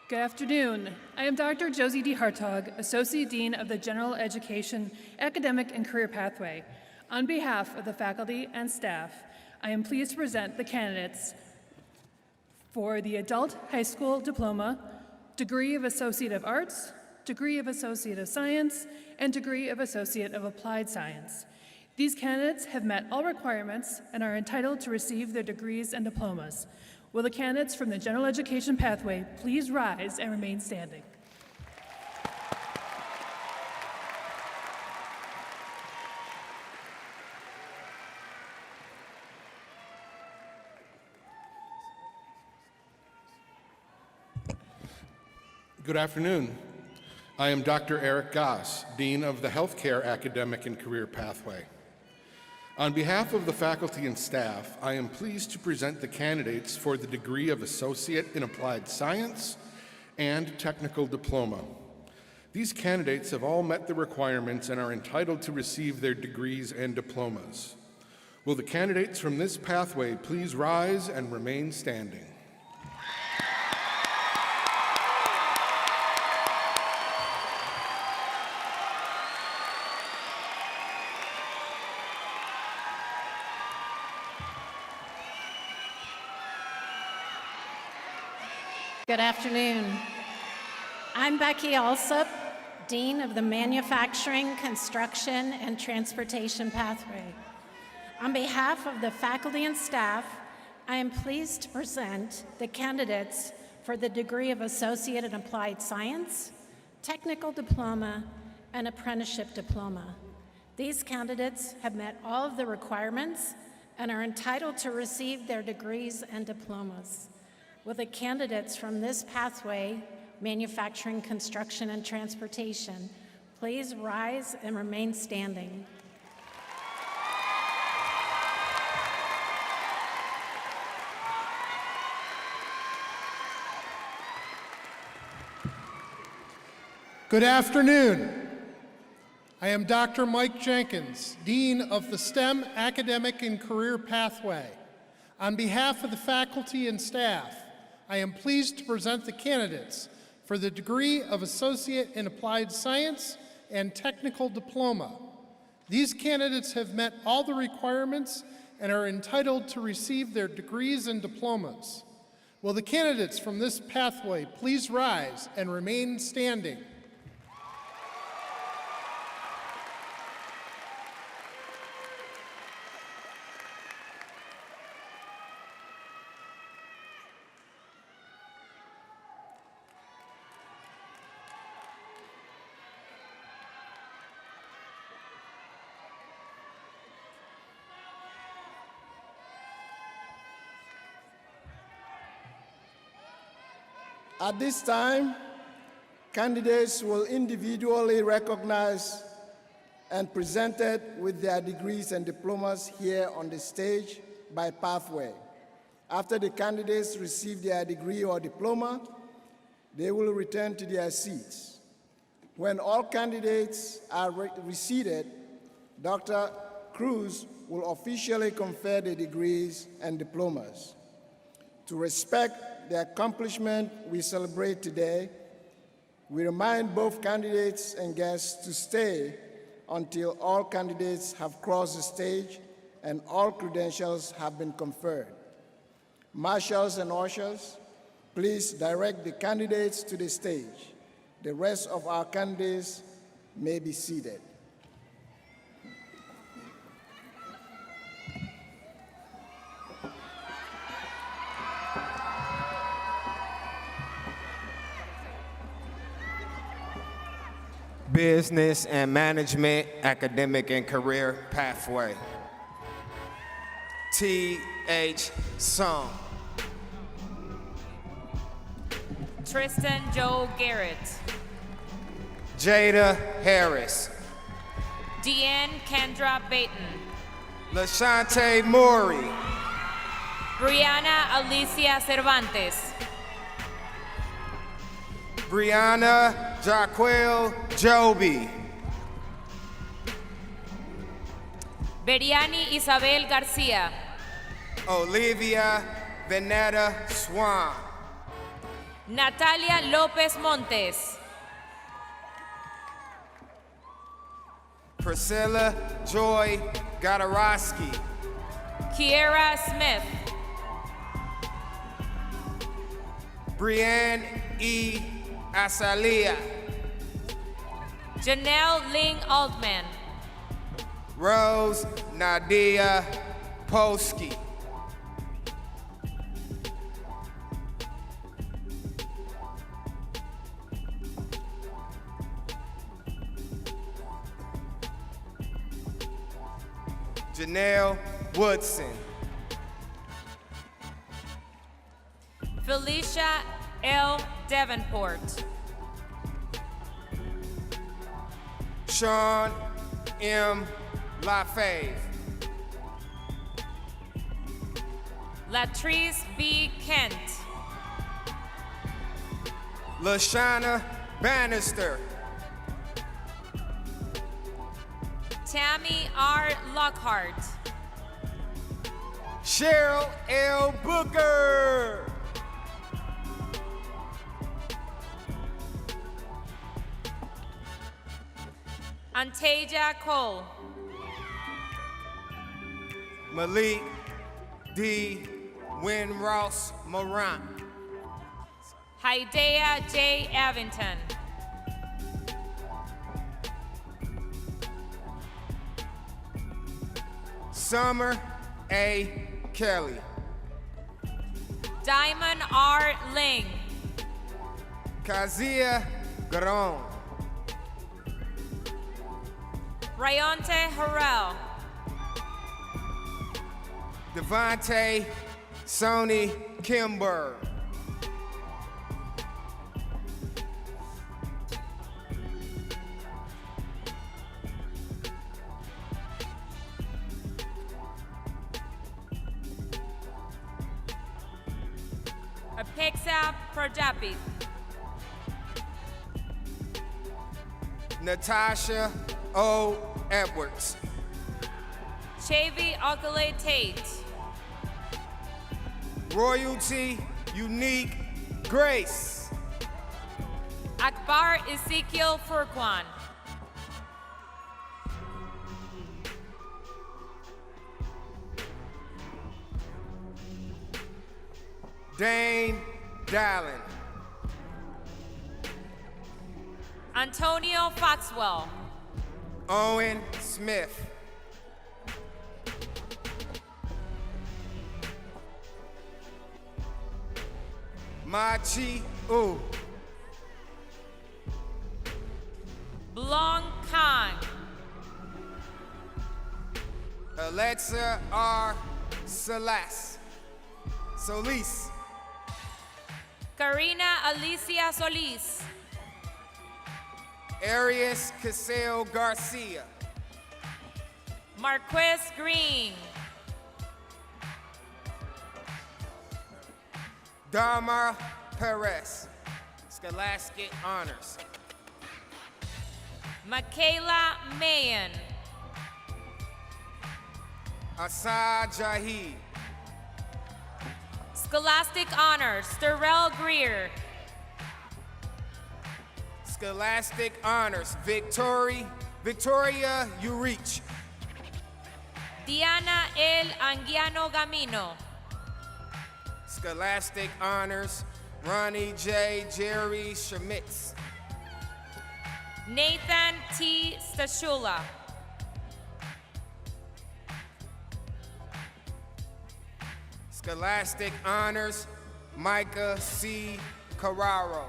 Good afternoon. I am Dr. Josie D. Hartog, Associate Dean of the General Education Academic and Career Pathway. On behalf of the faculty and staff, I am pleased to present the candidates for the Adult High School Diploma, Degree of Associate of Arts, Degree of Associate of Science, and Degree of Associate of Applied Science. These candidates have met all requirements and are entitled to receive their degrees and diplomas. Will the candidates from the General Education Pathway please rise and remain standing?
Good afternoon. I am Dr. Eric Goss, Dean of the Healthcare Academic and Career Pathway. On behalf of the faculty and staff, I am pleased to present the candidates for the degree of Associate in Applied Science and Technical Diploma. These candidates have all met the requirements and are entitled to receive their degrees and diplomas. Will the candidates from this pathway please rise and remain standing?
Good afternoon. I'm Becky Alsop, Dean of the Manufacturing, Construction, and Transportation Pathway. On behalf of the faculty and staff, I am pleased to present the candidates for the degree of Associate in Applied Science, Technical Diploma, and Apprenticeship Diploma. These candidates have met all of the requirements and are entitled to receive their degrees and diplomas. Will the candidates from this pathway, Manufacturing, Construction, and Transportation, please rise and remain standing?
Good afternoon. I am Dr. Mike Jenkins, Dean of the STEM Academic and Career Pathway. On behalf of the faculty and staff, I am pleased to present the candidates for the degree of Associate in Applied Science and Technical Diploma. These candidates have met all the requirements and are entitled to receive their degrees and diplomas. Will the candidates from this pathway please rise and remain standing?
At this time, candidates will individually recognize and presented with their degrees and diplomas here on the stage by pathway. After the candidates receive their degree or diploma, they will return to their seats. When all candidates are reseated, Dr. Cruz will officially confer the degrees and diplomas. To respect the accomplishment we celebrate today, we remind both candidates and guests to stay until all candidates have crossed the stage and all credentials have been conferred. Marshals and ushers, please direct the candidates to the stage. The rest of our candidates may be seated.
Business and Management, Academic and Career Pathway. T.H. Sung.
Tristan Joe Garrett.
Jada Harris.
Deanne Kendra Baton.
LaShante Maury.
Brianna Alicia Cervantes.
Brianna Jaquel Joby.
Beriani Isabel Garcia.
Olivia Veneta Swan.
Natalia Lopez Montes.
Priscilla Joy Gadarowski.
Kiera Smith.
Brianne E. Asalia.
Janelle Ling Altman.
Rose Nadia Polsky. Janelle Woodson.
Felicia L. Davenport.
Sean M. LaFave.
Latrice B. Kent.
Lashana Bannister.
Tammy R. Lockhart.
Cheryl L. Booker.
Antasia Cole.
Malik D. Winross Morant.
Hidea J. Avington.
Summer A. Kelly.
Diamond R. Ling.
Kazia Garon.
Rayonte Harrell.
Devontae Sony Kimber.
Apexa Prajapit.
Natasha O. Edwards.
Chavi Okale Tate.
Royalty Unique Grace.
Akbar Ezekiel Furquan.
Dane Dallin.
Antonio Foxwell.
Owen Smith. Machi U.
Blong Khan.
Alexa R. Solis.
Karina Alicia Solis.
Arias Casale Garcia.
Marquez Green.
Dharma Perez. Scholastic Honors.
Michaela Mayen.
Asad Jahid.
Scholastic Honors, Sterrell Greer.
Scholastic Honors, Victoria Urich.
Diana El Anguiano Gamino.
Scholastic Honors, Ronnie J. Jerry Schmitz.
Nathan T. Stashula.
Scholastic Honors, Micah C. Carraro.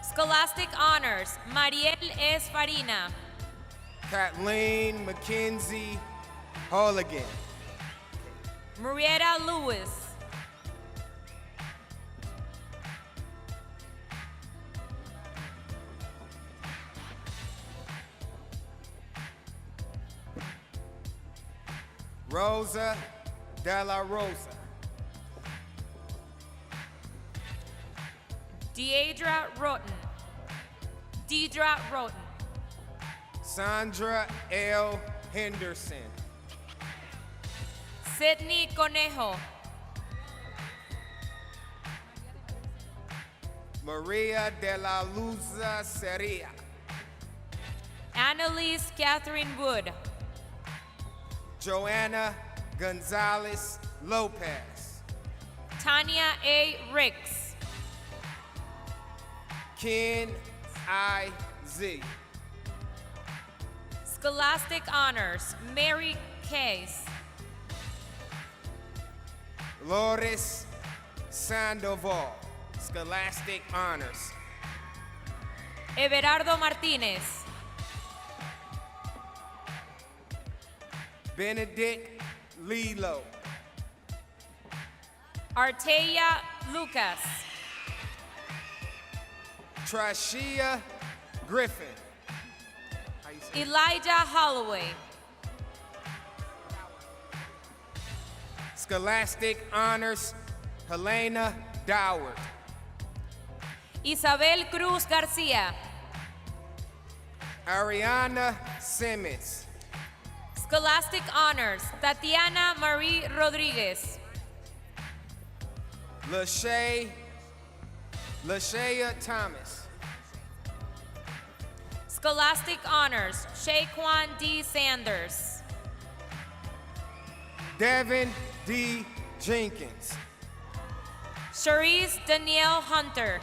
Scholastic Honors, Mariel S. Farina.
Kathleen McKenzie Holligan.
Marietta Lewis.
Rosa Della Rosa.
Deidra Roten.
Sandra L. Henderson.
Sydney Conejo.
Maria de la Luz Seria.
Annalise Catherine Wood.
Joanna Gonzalez Lopez.
Tanya A. Ricks.
Ken I. Z.
Scholastic Honors, Mary Case.
Loris Sandoval. Scholastic Honors.
Everardo Martinez.
Benedict Lilo.
Arteia Lucas.
Trashia Griffin.
Elijah Holloway.
Scholastic Honors, Helena Doward.
Isabel Cruz Garcia.
Ariana Simmons.
Scholastic Honors, Tatiana Marie Rodriguez.
Lashaya Thomas.
Scholastic Honors, Shaquan D. Sanders.
Devin D. Jenkins.
Cherise Danielle Hunter.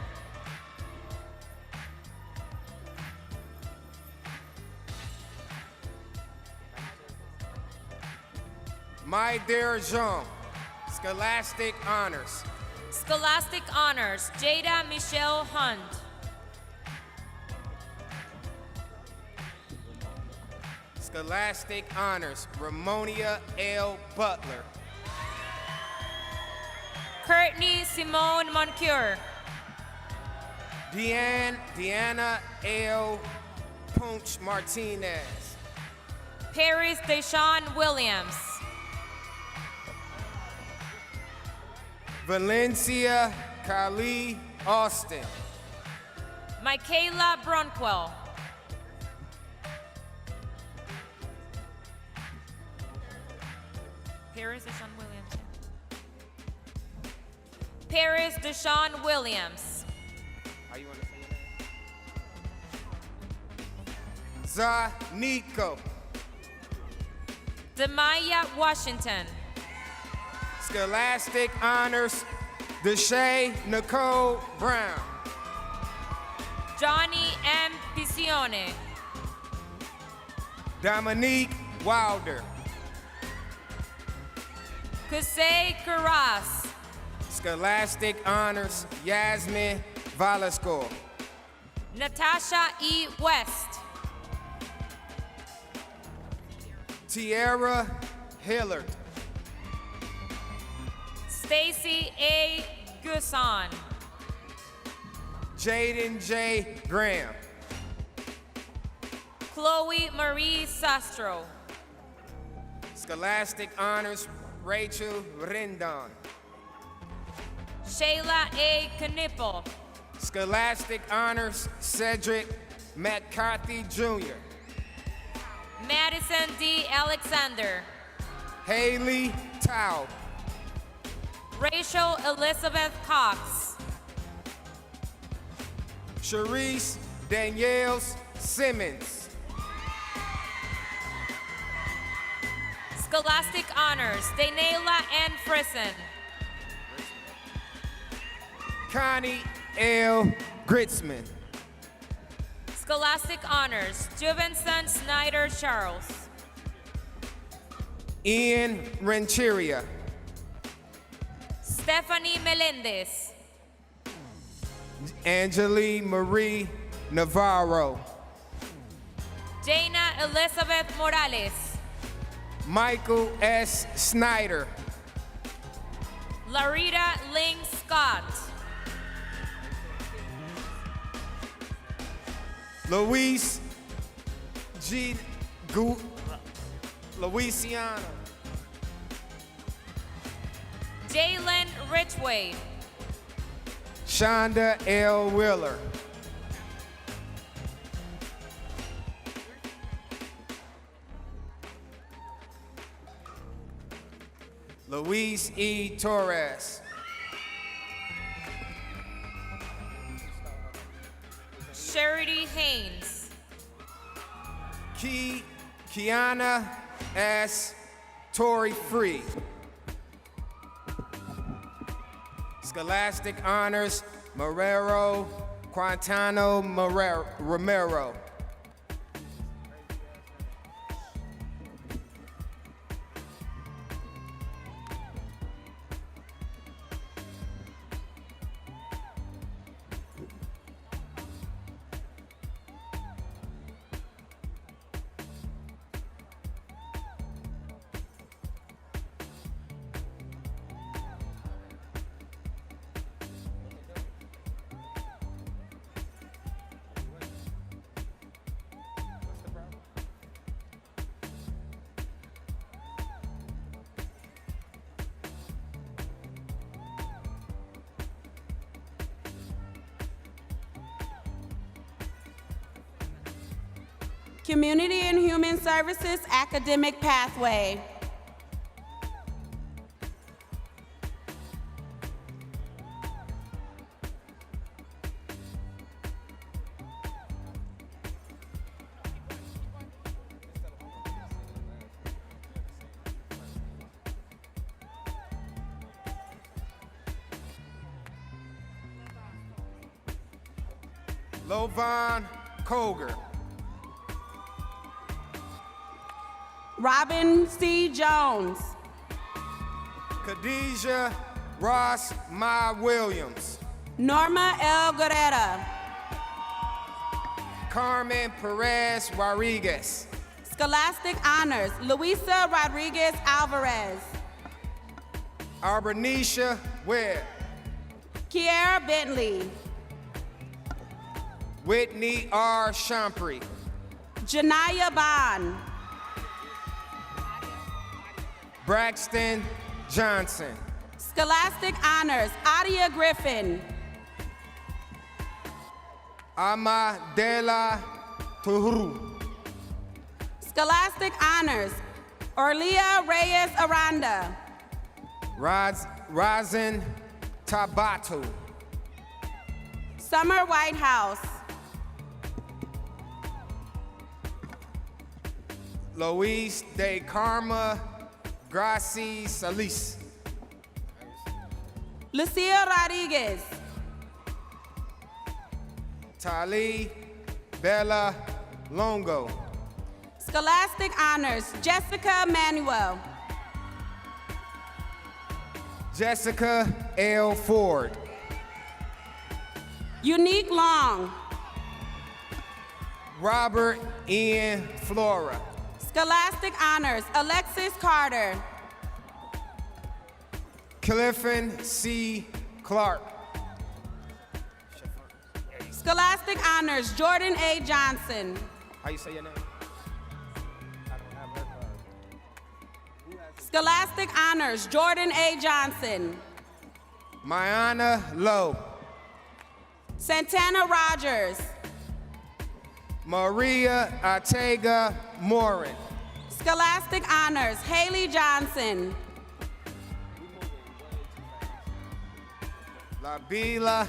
My dear Jean. Scholastic Honors.
Scholastic Honors, Jada Michelle Hunt.
Scholastic Honors, Ramonia L. Butler.
Courtney Simone Moncure.
Deanna L. Punch Martinez.
Paris Deshawn Williams.
Valencia Kali Austin.
Michaela Bronquell. Paris Deshawn Williams. Paris Deshawn Williams.
How you want to say your name? Zanico.
Demaya Washington.
Scholastic Honors, Deshae Nicole Brown.
Johnny M. Pisione.
Dominique Wilder.
Kusei Karas.
Scholastic Honors, Yasmin Valasco.
Natasha E. West.
Tierra Hillard.
Stacy A. Gusan.
Jaden J. Graham.
Chloe Marie Sastro.
Scholastic Honors, Rachel Rendon.
Shayla A. Knipple.
Scholastic Honors, Cedric McCarthy Jr.
Madison D. Alexander.
Haley Tao.
Rachel Elizabeth Cox.
Sharice Danielle Simmons.
Scholastic Honors, Danela N. Frisson.
Connie L. Gritzman.
Scholastic Honors, Juvenson Snyder Charles.
Ian Renteria.
Stephanie Melendez.
Angeli Marie Navarro.
Jana Elizabeth Morales.
Michael S. Snyder.
Larita Ling Scott.
Luis G. Louisiana.
Jalen Richway.
Shonda L. Wheeler. Luis E. Torres.
Charity Haynes.
Kiana S. Torrey Free. Scholastic Honors, Marrero Quintano Romero.
Community and Human Services Academic Pathway.
Lovan Koger.
Robin C. Jones.
Khadijah Ross Ma Williams.
Norma L. Guerrera.
Carmen Perez Rodriguez.
Scholastic Honors, Luisa Rodriguez Alvarez.
Arbernisha Webb.
Kiera Bentley.
Whitney R. Champry.
Janaya Bond.
Braxton Johnson.
Scholastic Honors, Adia Griffin.
Amadela Tuhuru.
Scholastic Honors, Orlia Reyes Aranda.
Razin Tabatu.
Summer Whitehouse.
Luis de Carma Gracie Salis.
Lucia Rodriguez.
Tali Bella Longo.
Scholastic Honors, Jessica Manuel.
Jessica L. Ford.
Unique Long.
Robert Ian Flora.
Scholastic Honors, Alexis Carter.
Clifton C. Clark.
Scholastic Honors, Jordan A. Johnson.
How you say your name?
Scholastic Honors, Jordan A. Johnson.
Mayana Lowe.
Santana Rogers.
Maria Ortega Morin.
Scholastic Honors, Haley Johnson.
Labila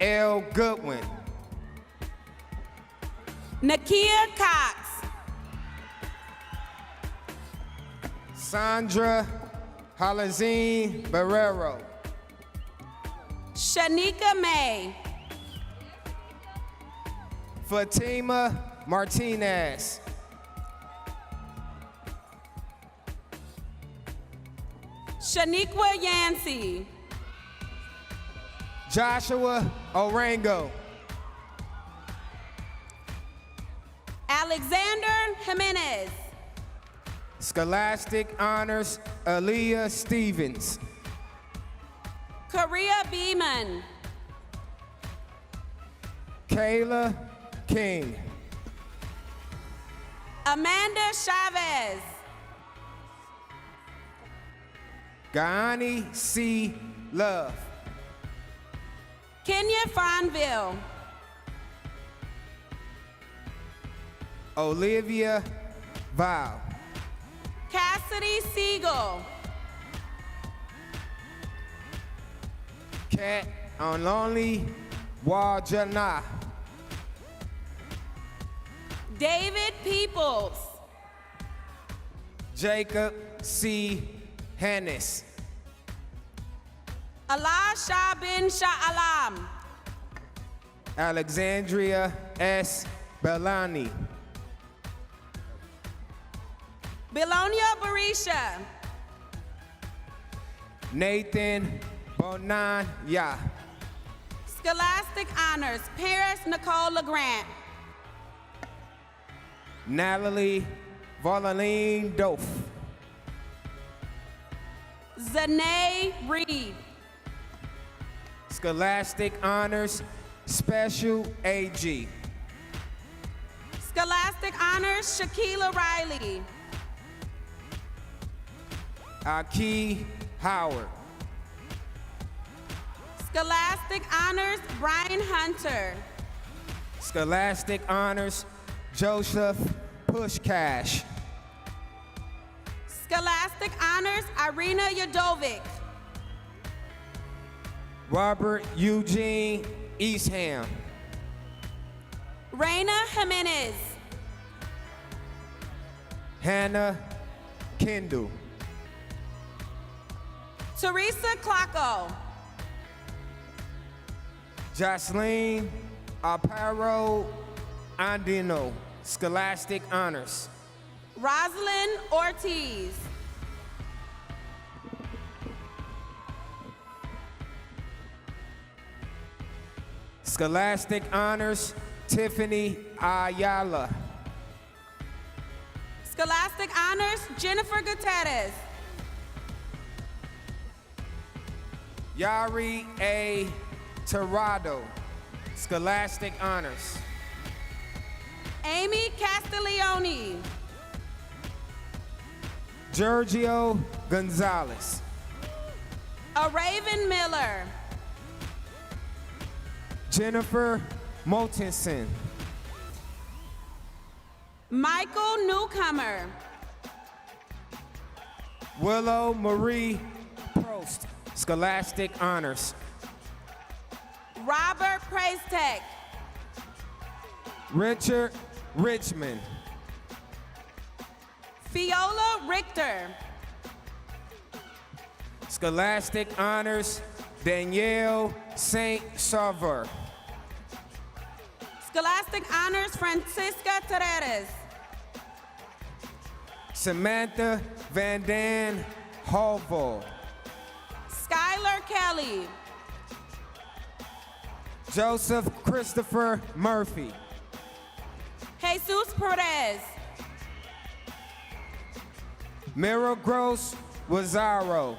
L. Goodwin.
Nakia Cox.
Sandra Halazine Barrero.
Shanika May.
Fatima Martinez.
Shaniqua Yancey.
Joshua Orango.
Alexander Jimenez.
Scholastic Honors Aaliyah Stevens.
Korea Beeman.
Kayla King.
Amanda Chavez.
Gani C. Love.
Kenya Fonville.
Olivia Val.
Cassidy Siegel.
Kat Onlonly Wajana.
David Peoples.
Jacob C. Hannes.
Allah Shah bin Sha'alam.
Alexandria S. Belani.
Belonia Barisha.
Nathan Bonanya.
Scholastic Honors, Paris Nicole LeGrand.
Natalie Volaline Dof.
Zanae Reed.
Scholastic Honors, Special AG.
Scholastic Honors, Shaquila Riley.
Aki Howard.
Scholastic Honors, Brian Hunter.
Scholastic Honors, Joseph Pushcash.
Scholastic Honors, Irina Yadovic.
Robert Eugene Eastham.
Reina Jimenez.
Hannah Kendall.
Teresa Clacco.
Jocelyn Aparo Andino. Scholastic Honors.
Rosalind Ortiz.
Scholastic Honors, Tiffany Ayala.
Scholastic Honors, Jennifer Gutierrez.
Yari A. Tirado. Scholastic Honors.
Amy Castiglione.
Giorgio Gonzalez.
A Raven Miller.
Jennifer Motenson.
Michael Newcomer.
Willow Marie Prost. Scholastic Honors.
Robert Praistek.
Richard Richmond.
Fiola Richter.
Scholastic Honors, Danielle St. Sauveur.
Scholastic Honors, Francisca Terreres.
Samantha Van Dan Hallvall.
Skylar Kelly.
Joseph Christopher Murphy.
Jesus Perez.
Milagros Wazaro.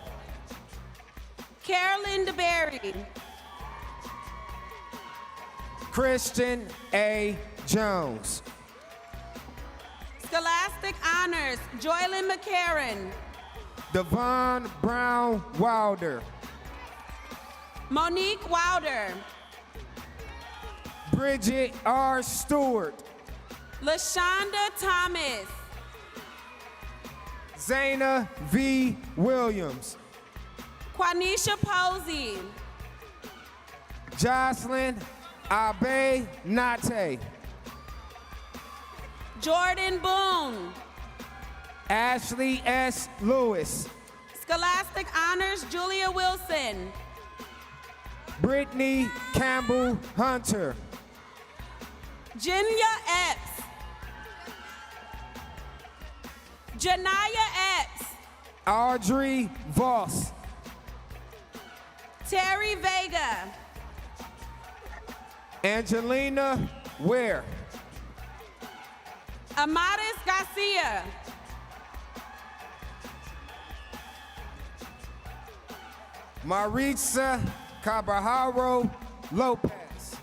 Carolyn DeBerry.
Christian A. Jones.
Scholastic Honors, Joylyn McCarron.
Devon Brown Wilder.
Monique Wilder.
Bridget R. Stewart.
LaShonda Thomas.
Zayna V. Williams.
Quanisha Posey.
Jocelyn Abe Nate.
Jordan Boone.
Ashley S. Lewis.
Scholastic Honors, Julia Wilson.
Brittany Campbell Hunter.
Jenya Epps. Janaya Epps.
Audrey Voss.
Terry Vega.
Angelina Ware.
Amaris Garcia.
Maritza Caballero Lopez.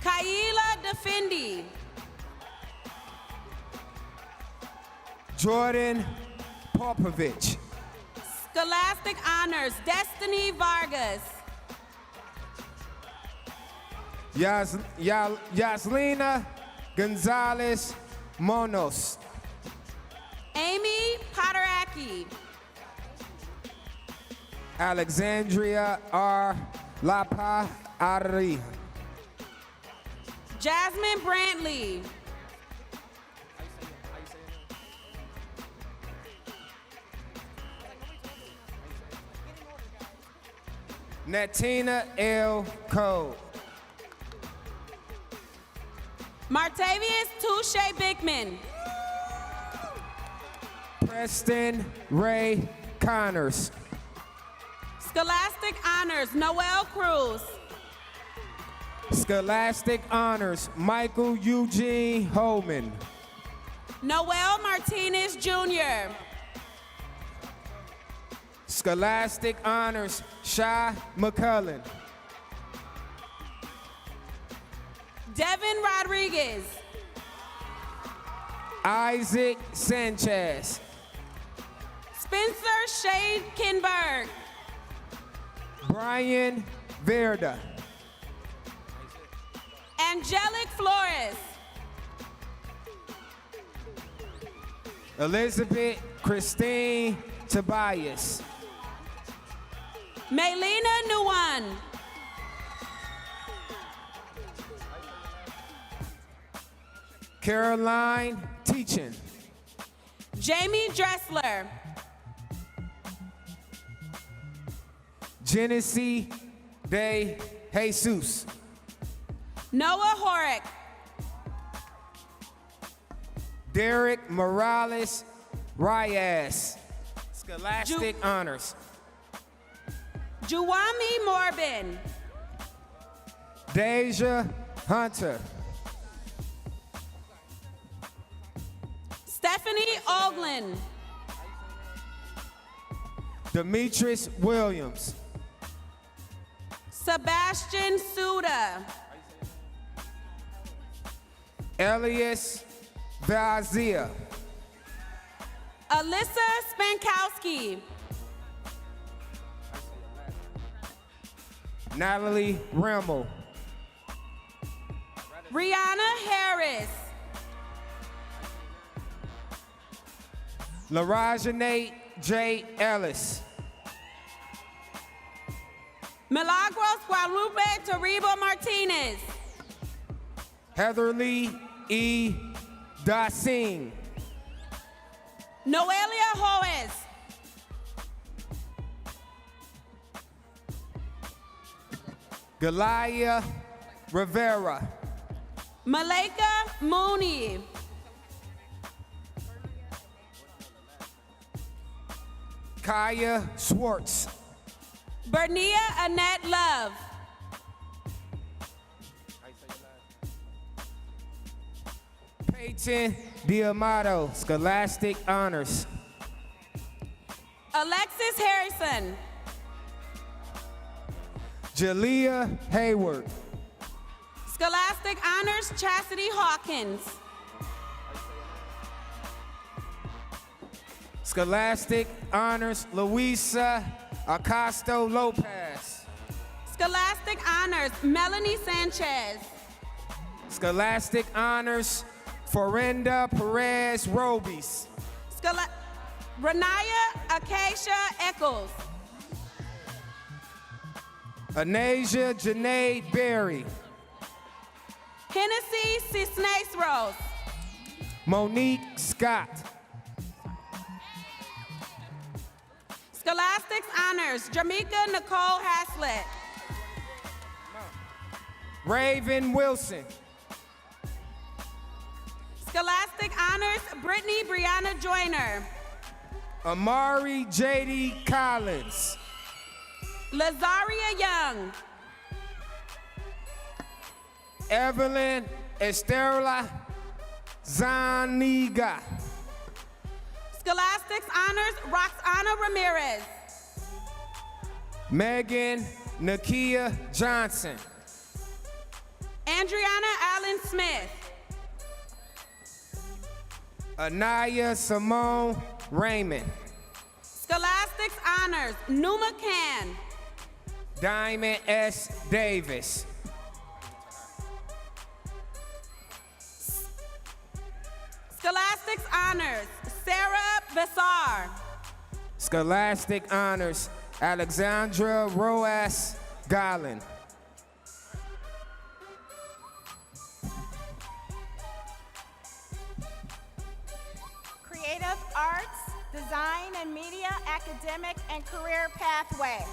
Kaila Defendi.
Jordan Popovich.
Scholastic Honors, Destiny Vargas.
Yaslina Gonzalez Monos.
Amy Potaraki.
Alexandria R. Lapa Ari.
Jasmine Brantley.
Natina L. Cole.
Martavius Touche Bickman.
Preston Ray Connors.
Scholastic Honors Noel Cruz.
Scholastic Honors Michael Eugene Holman.
Noel Martinez Jr.
Scholastic Honors Shy McCullen.
Devin Rodriguez.
Isaac Sanchez.
Spencer Shakenberg.
Brian Verda.
Angelic Flores.
Elizabeth Christine Tobias.
Melina Nguyen.
Caroline Teachin.
Jamie Dressler.
Genesee De Jesus.
Noah Horick.
Derek Morales Reyes. Scholastic Honors.
Juwami Morbin.
Deja Hunter.
Stephanie Oglin.
Demetrius Williams.
Sebastian Suda.
Elias Vazia.
Alyssa Spankowski.
Natalie Rimmel.
Rihanna Harris.
Larajane J. Ellis.
Milagros Guadalupe Taribo Martinez.
Heatherly E. Dasing.
Noelia Hoes.
Galaya Rivera.
Malika Mooney.
Kaya Schwartz.
Bernia Annette Love.
Peyton Diamato, Scholastic Honors.
Alexis Harrison.
Jalea Hayward.
Scholastic Honors Chastity Hawkins.
Scholastic Honors Luisa Acosto Lopez.
Scholastic Honors Melanie Sanchez.
Scholastic Honors Forenda Perez Robis.
Renaya Acacia Eccles.
Anasia Janae Berry.
Hennessy Cisnes Rose.
Monique Scott.
Scholastics Honors Jamaica Nicole Haslett.
Raven Wilson.
Scholastic Honors Brittany Brianna Joyner.
Amari J.D. Collins.
Lazaria Young.
Evelyn Esterla Zaniga.
Scholastics Honors Roxana Ramirez.
Megan Nakia Johnson.
Andriana Allen Smith.
Anaya Simone Raymond.
Scholastics Honors Numa Can.
Diamond S. Davis.
Scholastics Honors Sarah Bessar.
Scholastic Honors Alexandra Roas Garland.
Creative Arts, Design and Media Academic and Career Pathway.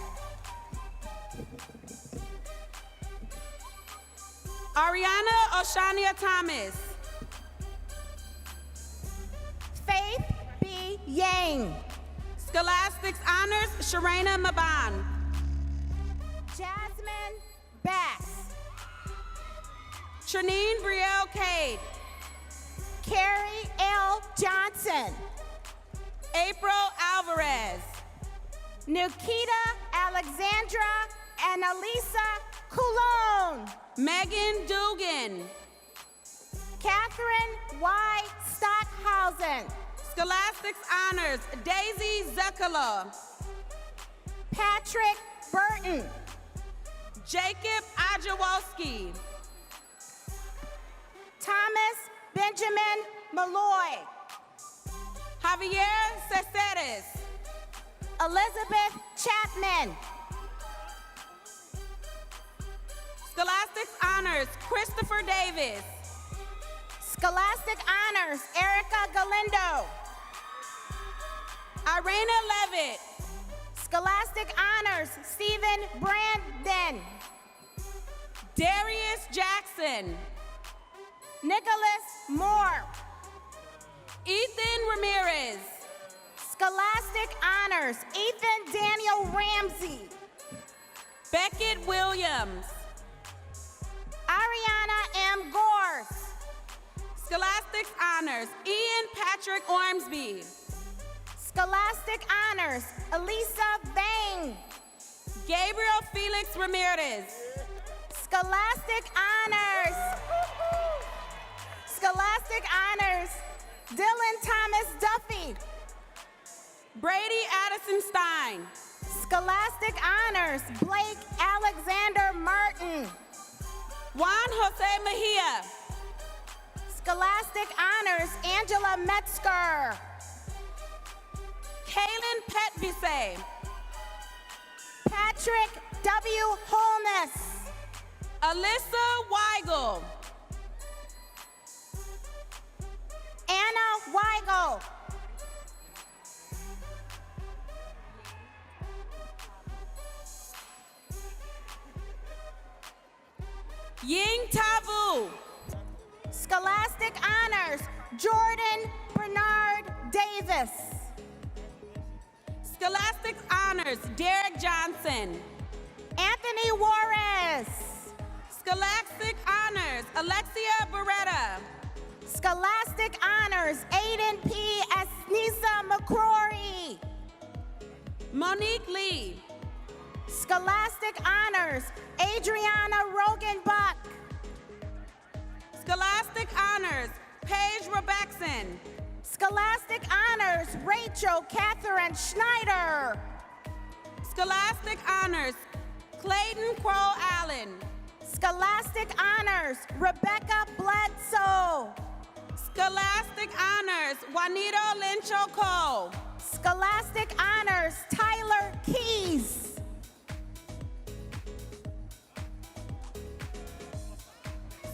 Ariana Oshania Thomas.
Faith B. Yang.
Scholastics Honors, Sharena Maban.
Jasmine Bass.
Trinine Brielle Cade.
Carrie L. Johnson.
April Alvarez.
Nikita Alexandra and Elisa Coulon.
Megan Dugan.
Catherine Y. Stockhausen.
Scholastics Honors, Daisy Zekala.
Patrick Burton.
Jacob Ajawalski.
Thomas Benjamin Malloy.
Javier Cesares.
Elizabeth Chapman.
Scholastics Honors, Christopher Davis.
Scholastic Honors, Erica Galindo.
Irena Levitt.
Scholastic Honors, Stephen Brandon.
Darius Jackson.
Nicholas Moore.
Ethan Ramirez.
Scholastic Honors, Ethan Daniel Ramsey.
Beckett Williams.
Ariana M. Gorse.
Scholastics Honors, Ian Patrick Ormsby.
Scholastic Honors, Elisa Bain.
Gabriel Felix Ramirez.
Scholastic Honors. Scholastic Honors, Dylan Thomas Duffy.
Brady Addison Stein.
Scholastic Honors, Blake Alexander Martin.
Juan Jose Mejia.
Scholastic Honors, Angela Metzger.
Kaylin Petvise.
Patrick W. Holness.
Alyssa Weigel.
Anna Weigel.
Ying Tavu.
Scholastic Honors, Jordan Bernard Davis.
Scholastic Honors, Derek Johnson.
Anthony Juarez.
Scholastic Honors, Alexia Beretta.
Scholastic Honors, Aiden P. Esnisa McCrory.
Monique Lee.
Scholastic Honors, Adriana Rogan Buck.
Scholastic Honors, Paige Rebexon.
Scholastic Honors, Rachel Catherine Schneider.
Scholastic Honors, Clayton Crow Allen.
Scholastic Honors, Rebecca Bledsoe.
Scholastic Honors, Juanito Lencho Cole.
Scholastic Honors, Tyler Keys.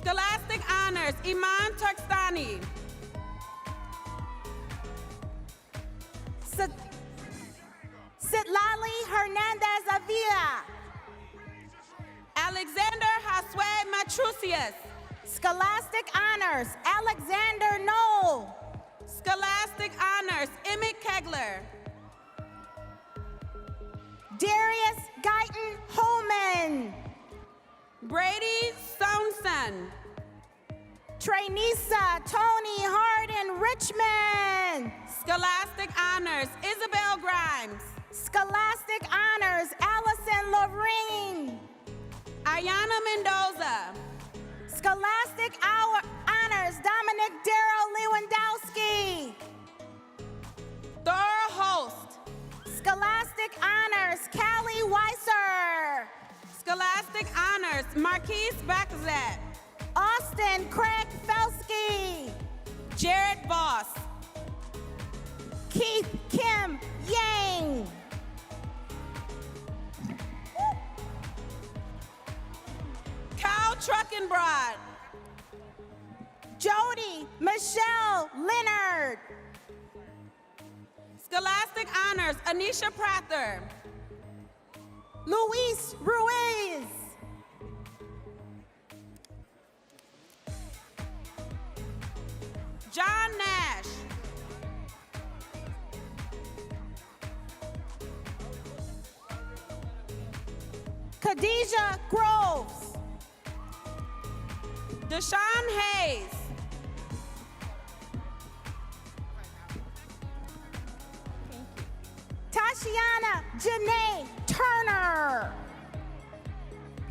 Scholastic Honors, Iman Turkstani.
Citlali Hernandez Avila.
Alexander Josue Matrusius.
Scholastic Honors, Alexander Knoll.
Scholastic Honors, Emmett Kegler.
Darius Guyton Holman.
Brady Sownson.
Trainisa Tony Harden Richmond.
Scholastic Honors, Isabel Grimes.
Scholastic Honors, Allison Lorraine.
Ayana Mendoza.
Scholastic Honors, Dominic Darrell Lewandowski.
Thora Holst.
Scholastic Honors, Callie Weiser.
Scholastic Honors, Marquise Bacazet.
Austin Craig Felsky.
Jared Voss.
Keith Kim Yang.
Kyle Truckenbrod.
Jody Michelle Leonard.
Scholastic Honors, Anisha Prather.
Luis Ruiz.
Khadijah Groves. Deshaun Hayes. Tashiana Janae Turner.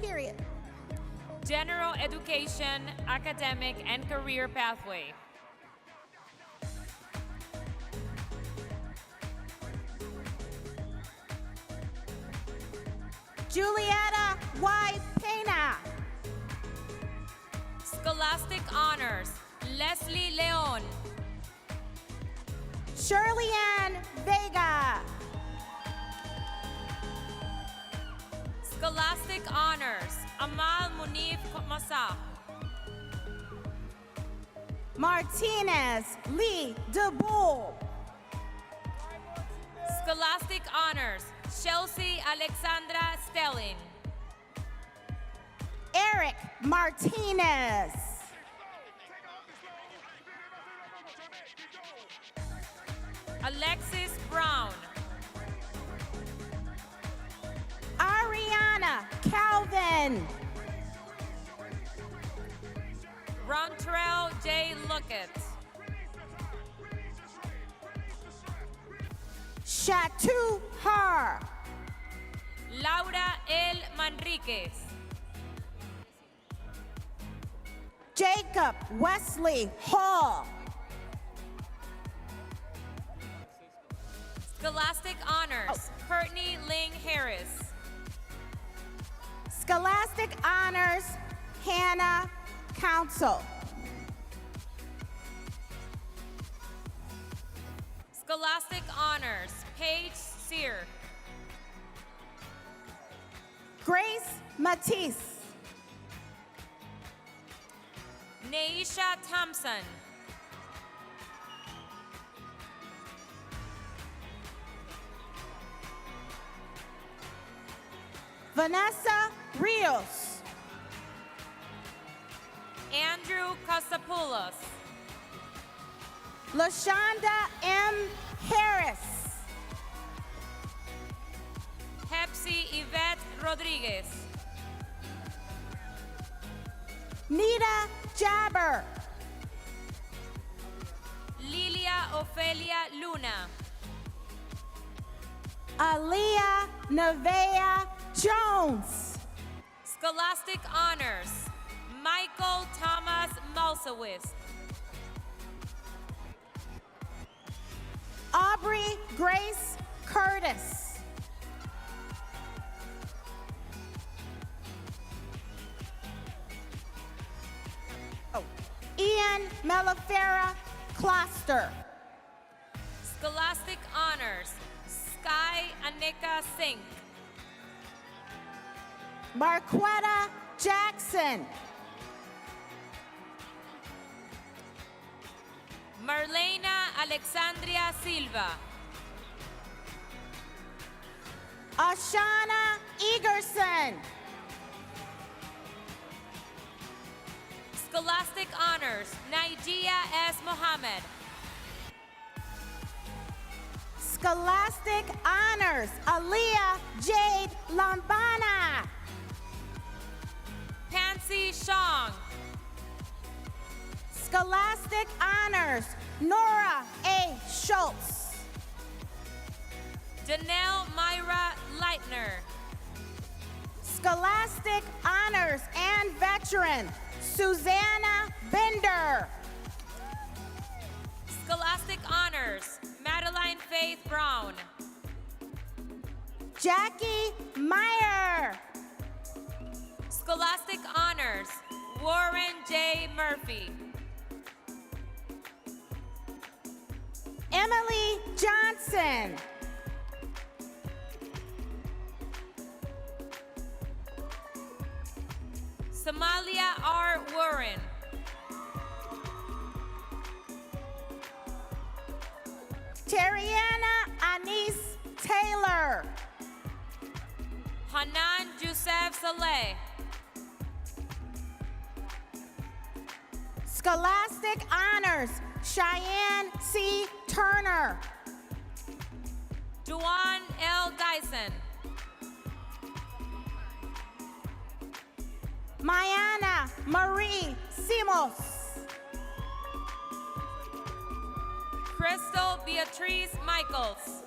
Period.
General Education, Academic, and Career Pathway.
Julietta Y. Pena.
Scholastic Honors, Leslie Leon.
Shirley Ann Vega.
Scholastic Honors, Amal Munif Masa.
Martinez Lee DeBull.
Scholastic Honors, Chelsea Alexandra Stelling.
Eric Martinez.
Alexis Brown.
Ariana Calvin.
Rontrell J. Lookett.
Shatu Har.
Laura L. Manriquez.
Jacob Wesley Hall.
Scholastic Honors, Courtney Ling Harris.
Scholastic Honors Hannah Council.
Scholastic Honors, Paige Sear.
Grace Matisse.
Neisha Thompson.
Vanessa Rios.
Andrew Costopoulos.
LaShonda M. Harris.
Hepsi Yvette Rodriguez.
Nita Jabber.
Lilia Ofelia Luna.
Aaliyah Nevaeh Jones.
Scholastic Honors, Michael Thomas Malsawis.
Aubrey Grace Curtis. Ian Melifera Kloster.
Scholastic Honors, Sky Anika Singh.
Marquetta Jackson.
Marlena Alexandria Silva.
Ashana Egerson.
Scholastic Honors, Nigeria S. Mohammed.
Scholastic Honors Aaliyah Jade Lambana.
Pansy Shong.
Scholastic Honors Nora A. Schultz.
Danelle Myra Leitner.
Scholastic Honors and Veteran Susanna Bender.
Scholastic Honors, Madeline Faith Brown.
Jackie Meyer.
Scholastic Honors, Warren J. Murphy.
Emily Johnson.
Somalia R. Warren.
Terriana Anise Taylor.
Hanan Youssef Saleh.
Scholastic Honors Cheyenne C. Turner.
Duan L. Dyson.
Mayana Marie Simos.
Crystal Beatrice Michaels.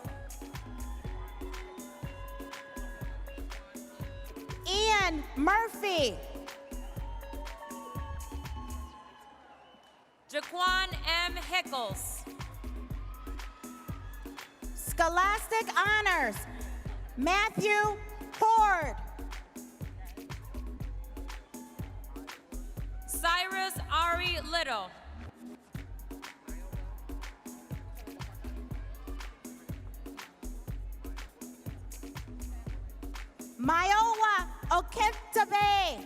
Ian Murphy.
Jaquan M. Hickles.
Scholastic Honors, Matthew Horde.
Cyrus Ari Little.
Mayowa Okentabe.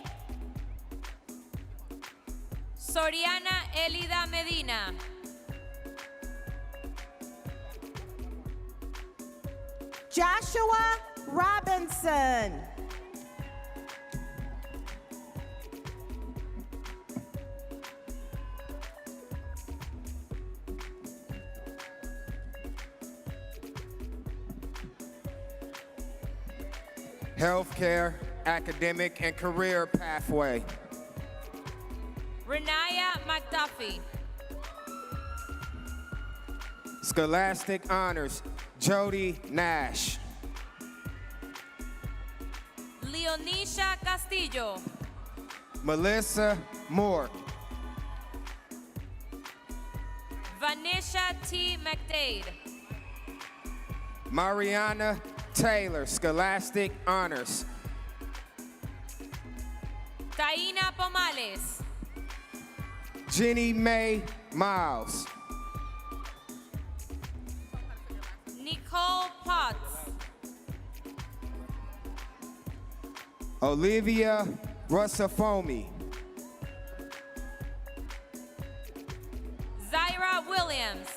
Soriana Elida Medina.
Joshua Robinson.
Healthcare, academic, and career pathway.
Renaya McDuffie.
Scholastic Honors, Jody Nash.
Leonisha Castillo.
Melissa Moore.
Vanisha T. McDade.
Mariana Taylor, Scholastic Honors.
Taina Pomales.
Jenny Mae Miles.
Nicole Potts.
Olivia Russafomi.
Zaira Williams.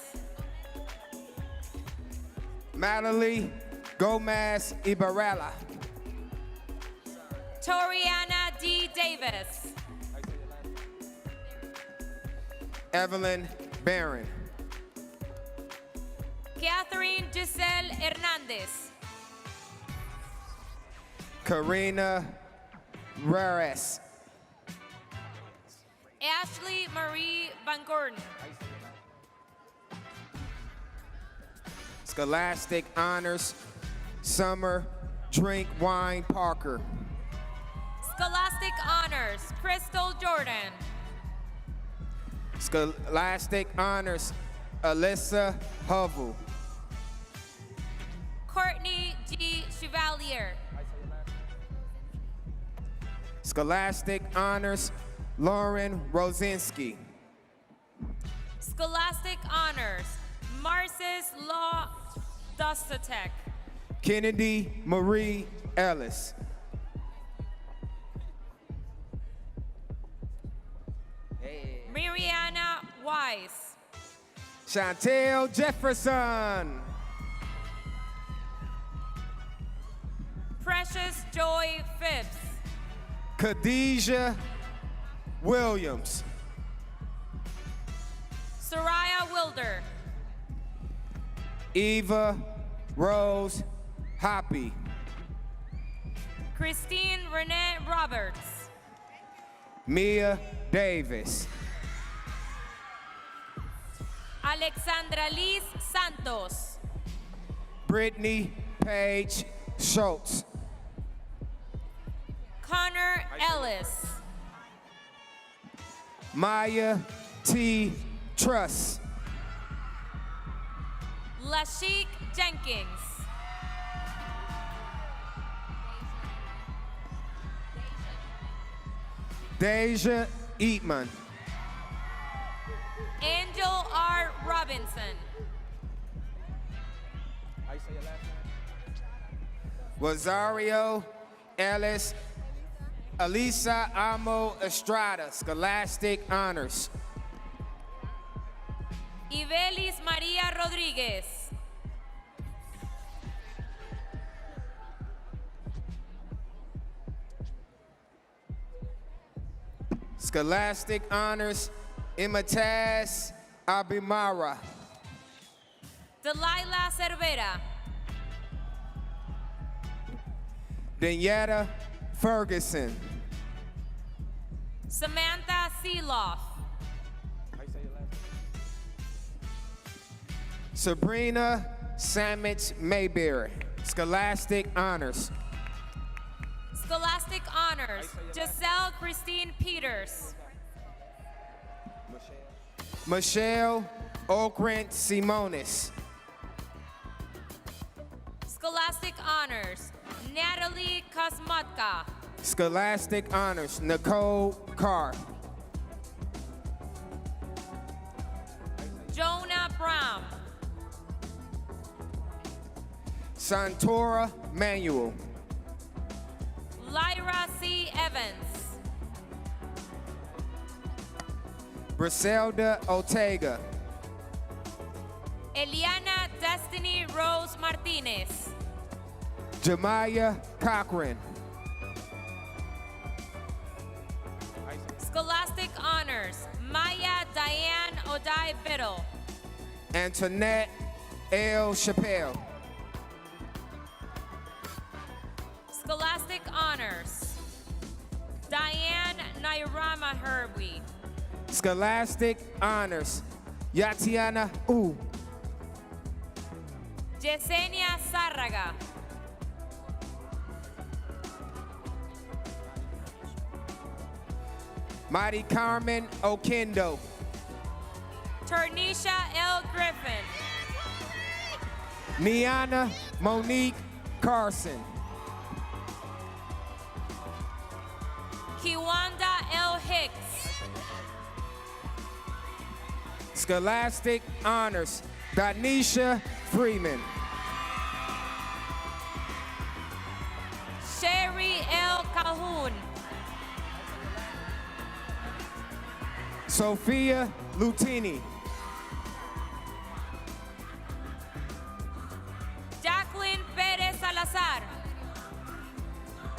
Madeline Gomez Ibarella.
Toriana D. Davis.
Evelyn Barron.
Catherine Giselle Hernandez.
Karina Rares.
Ashley Marie Van Gordon.
Scholastic Honors, Summer Drink Wine Parker.
Scholastic Honors, Crystal Jordan.
Scholastic Honors, Alyssa Hovell.
Courtney G. Chevalier.
Scholastic Honors, Lauren Rosinski.
Scholastic Honors, Marcis Law Dustatek.
Kennedy Marie Ellis.
Mariana Wise.
Chantel Jefferson.
Precious Joy Phipps.
Khadijah Williams.
Soraya Wilder.
Eva Rose Hoppy.
Christine Renee Roberts.
Mia Davis.
Alexandra Liz Santos.
Brittany Page Schultz.
Connor Ellis.
Maya T. Truss.
Lashik Jenkins.
Deja Eatman.
Angel R. Robinson.
Rosario Ellis. Elisa Amo Estrada, Scholastic Honors.
Ibelis María Rodríguez.
Scholastic Honors, Imataz Abimara.
Delilah Cervera.
Danietta Ferguson.
Samantha Seeloff.
Sabrina Sammich Mayberry, Scholastic Honors.
Scholastic Honors, Giselle Christine Peters.
Michelle Okrent Simonis.
Scholastic Honors, Natalie Kosmatka.
Scholastic Honors, Nicole Carr.
Jonah Brown.
Santora Manuel.
Lyra C. Evans.
Briselda Ortega.
Eliana Destiny Rose Martinez.
Jamaya Cochran.
Scholastic Honors, Maya Diane Odai Biddle.
Antoinette L. Chappelle.
Scholastic Honors, Diane Nairama Herby.
Scholastic Honors, Yatiana U.
Yesenia Zárraga.
Mari Carmen Okendo.
Ternisha L. Griffin.
Niana Monique Carson.
Kiwanda L. Hicks.
Scholastic Honors, Danisha Freeman.
Sherry L. Calhoun.
Sophia Lutini.
Jacqueline Perez Salazar.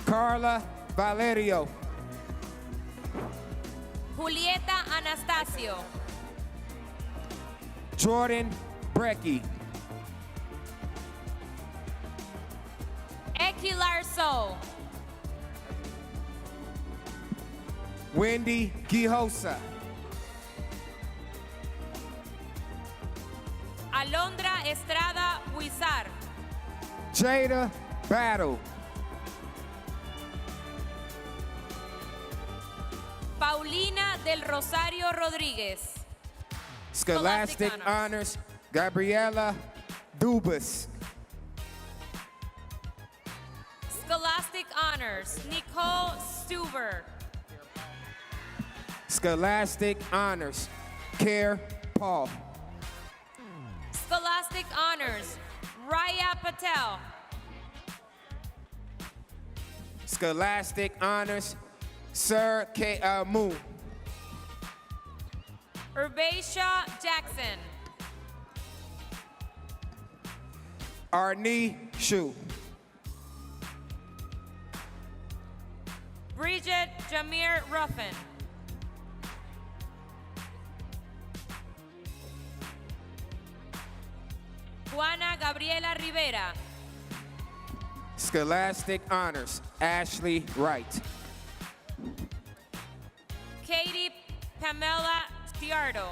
Carla Valerio.
Julieta Anastasio.
Jordan Brecky.
Eki Larso.
Wendy Gijosa.
Alondra Estrada Huizar.
Jada Battle.
Paulina del Rosario Rodríguez.
Scholastic Honors, Gabriela Dubas.
Scholastic Honors, Nicole Stuber.
Scholastic Honors, Care Paul.
Scholastic Honors, Raya Patel.
Scholastic Honors, Sir K. Moon.
Herbatia Jackson.
Arnie Shu.
Bridget Jamir Ruffin. Juana Gabriela Rivera.
Scholastic Honors, Ashley Wright.
Katie Pamela Tiardo.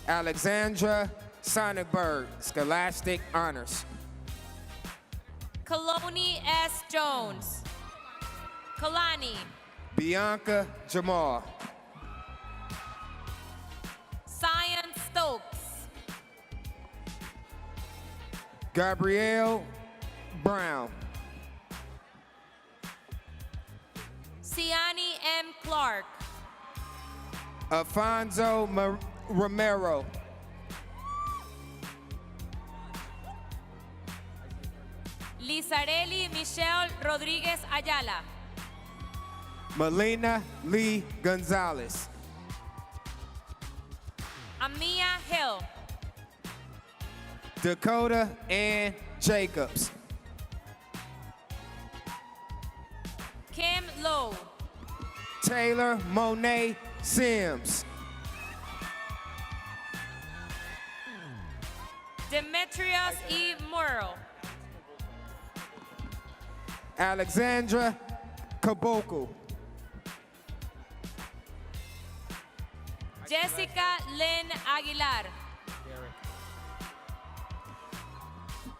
Alexandra Sonicberg, Scholastic Honors.
Kaloni S. Jones. Kalani.
Bianca Jamal.
Cyan Stokes.
Gabrielle Brown.
Siani M. Clark.
Alfonso Romero.
Lizareli Michelle Rodríguez Ayala.
Melina Lee Gonzalez.
Amia Hill.
Dakota Ann Jacobs.
Kim Lowe.
Taylor Monet Sims.
Demetrios E. Murrow.
Alexandra Kaboko.
Jessica Lynn Aguilar.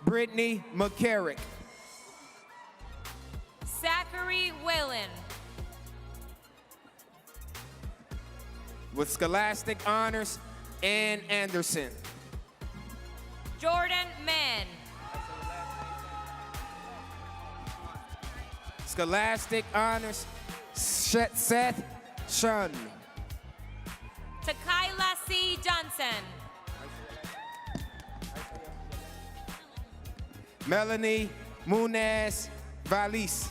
Brittany McCarrick.
Zachary Whalen.
With Scholastic Honors, Ann Anderson.
Jordan Mann.
Scholastic Honors, Seth Shun.
Takaila C. Johnson.
Melanie Munez Valis.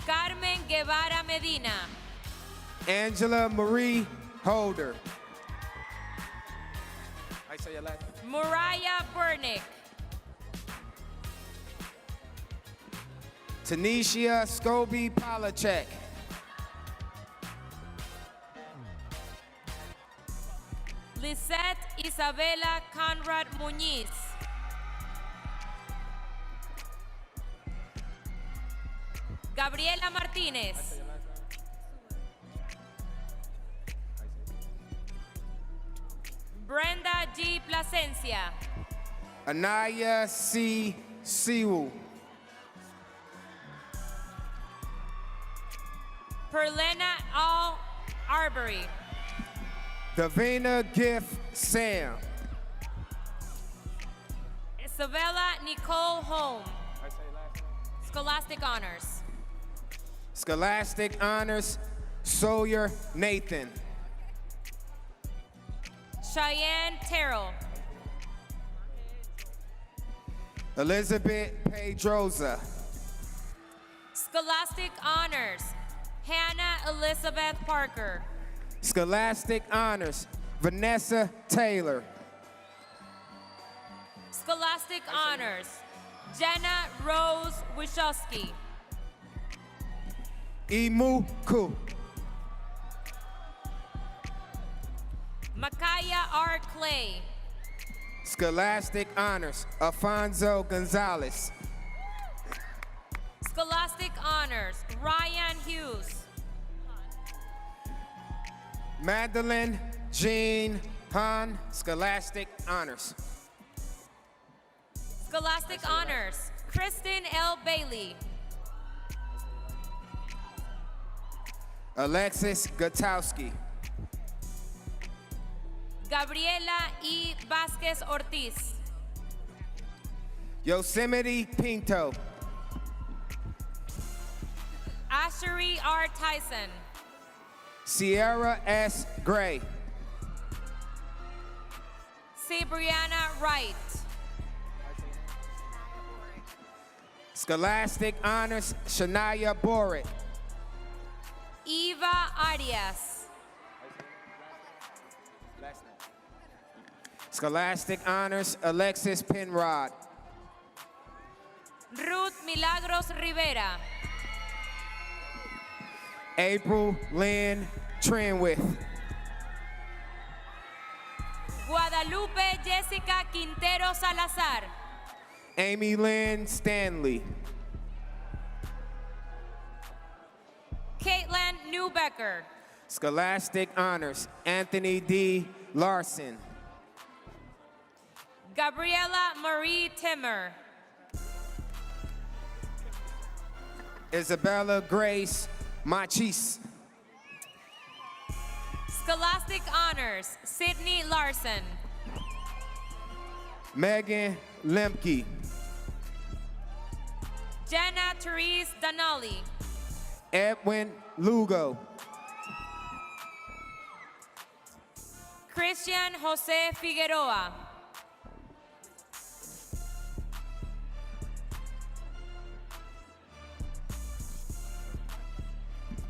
Carmen Guevara Medina.
Angela Marie Holder.
Mariah Burnick.
Tanisha Scobie Polachek.
Lisette Isabela Conrad Muñiz. Gabriela Martínez. Brenda G. Plasencia.
Anaya C. Siwu.
Perlena Al Arbery.
Davina Gift Sam.
Isabella Nicole Holm. Scholastic Honors.
Scholastic Honors, Sawyer Nathan.
Cheyenne Terrell.
Elizabeth Pedroza.
Scholastic Honors. Hannah Elizabeth Parker.
Scholastic Honors, Vanessa Taylor.
Scholastic Honors. Jenna Rose Wishowski.
Imu Ku.
Makaya R. Clay.
Scholastic Honors, Alfonso Gonzalez.
Scholastic Honors. Ryan Hughes.
Madeline Jean Han, Scholastic Honors.
Scholastic Honors. Kristen L. Bailey.
Alexis Gutowski.
Gabriela E. Vasquez Ortiz.
Yosemite Pinto.
Ashery R. Tyson.
Sierra S. Gray.
Sabriana Wright.
Scholastic Honors, Shania Borick.
Eva Arias.
Scholastic Honors, Alexis Penrod.
Ruth Milagros Rivera.
April Lynn Trenwith.
Guadalupe Jessica Quintero Salazar.
Amy Lynn Stanley.
Caitlin Newbecker.
Scholastic Honors, Anthony D. Larson.
Gabriela Marie Timmer.
Isabella Grace Machis.
Scholastic Honors, Sydney Larson.
Megan Lemke.
Jenna Therese Donnelly.
Edwin Lugo.
Christian Jose Figueroa.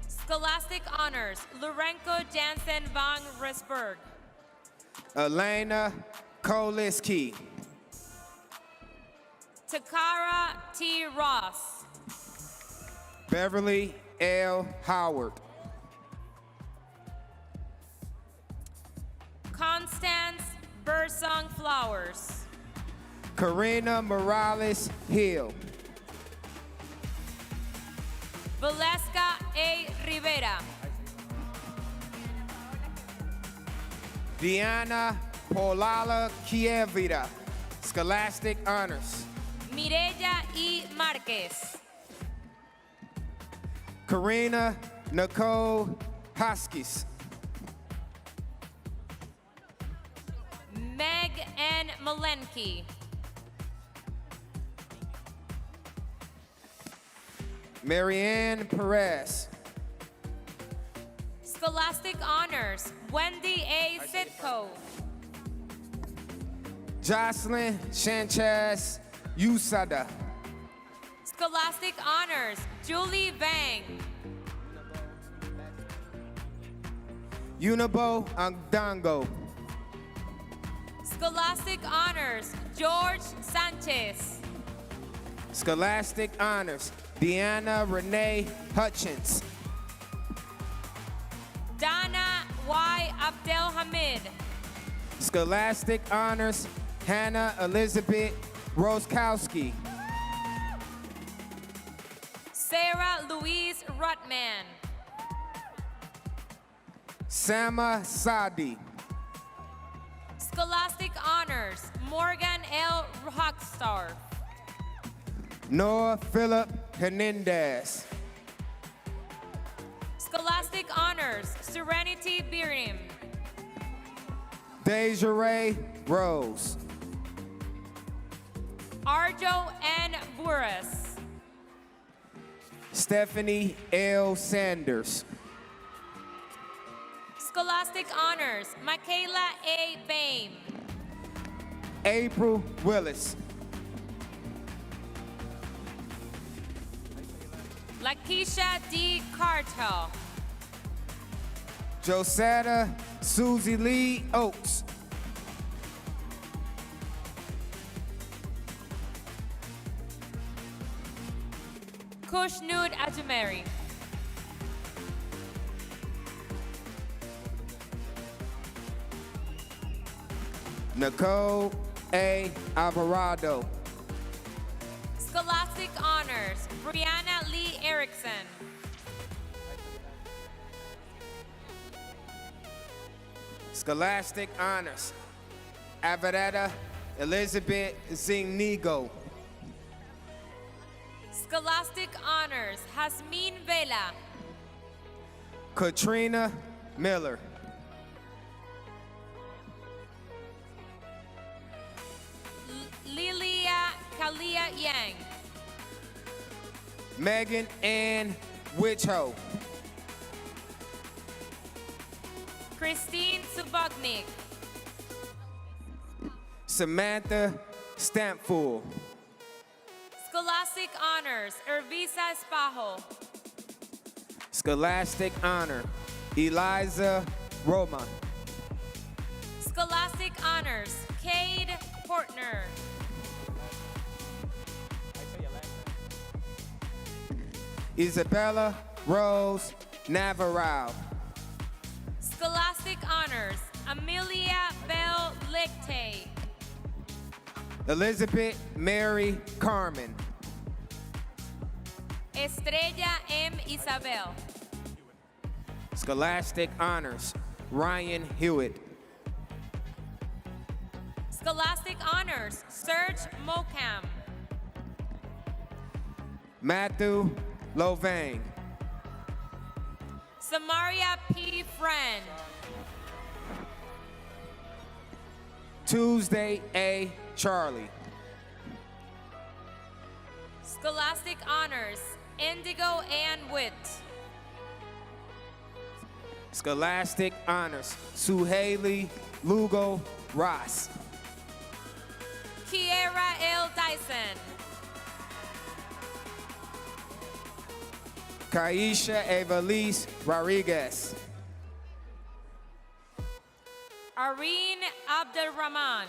Scholastic Honors, Lorenko Jansen van Resberg.
Elena Koliski.
Takara T. Ross.
Beverly L. Howard.
Constance Bursong Flowers.
Karina Morales Hill.
Valeska A. Rivera.
Diana Polala Kievita, Scholastic Honors.
Mireya E. Marquez.
Karina Nicole Hoskis.
Meg N. Malenki.
Marianne Perez.
Scholastic Honors, Wendy A. Sitko.
Jocelyn Sanchez Usada.
Scholastic Honors, Julie Vang.
Unibo Angdango.
Scholastic Honors, George Sanchez.
Scholastic Honors, Deanna Renee Hutchins.
Dana Y. Abdelhamid.
Scholastic Honors, Hannah Elizabeth Roskowski.
Sarah Louise Rutman.
Sama Sadi.
Scholastic Honors, Morgan L. Rockstar.
Noah Philip Hernandez.
Scholastic Honors, Serenity Birim.
Desiree Rose.
Arjo N. Burris.
Stephanie L. Sanders.
Scholastic Honors, Michaela A. Bame.
April Willis.
Lakeisha D. Cartel.
Josetta Susie Lee Oaks.
Kushnud Ajameri.
Nicole A. Alvarado.
Scholastic Honors, Brianna Lee Erickson.
Scholastic Honors, Avaretta Elizabeth Zingnigo.
Scholastic Honors, Hasmin Vela.
Katrina Miller.
Lilia Kalia Yang.
Megan Ann Witcho.
Christine Subognik.
Samantha Stampful.
Scholastic Honors, Ervisa Espajo.
Scholastic Honor, Eliza Roma.
Scholastic Honors, Cade Portner.
Isabella Rose Navarro.
Scholastic Honors, Amelia Bell Licte.
Elizabeth Mary Carmen.
Estrella M. Isabel.
Scholastic Honors, Ryan Hewitt.
Scholastic Honors, Serge Mokam.
Matthew Lovang.
Samaria P. Friend.
Tuesday A. Charlie.
Scholastic Honors, Indigo Ann Witt.
Scholastic Honors, Suhaili Lugo Ross.
Kiera L. Dyson.
Kaisha Evelise Rodriguez.
Areen Abdelrahman.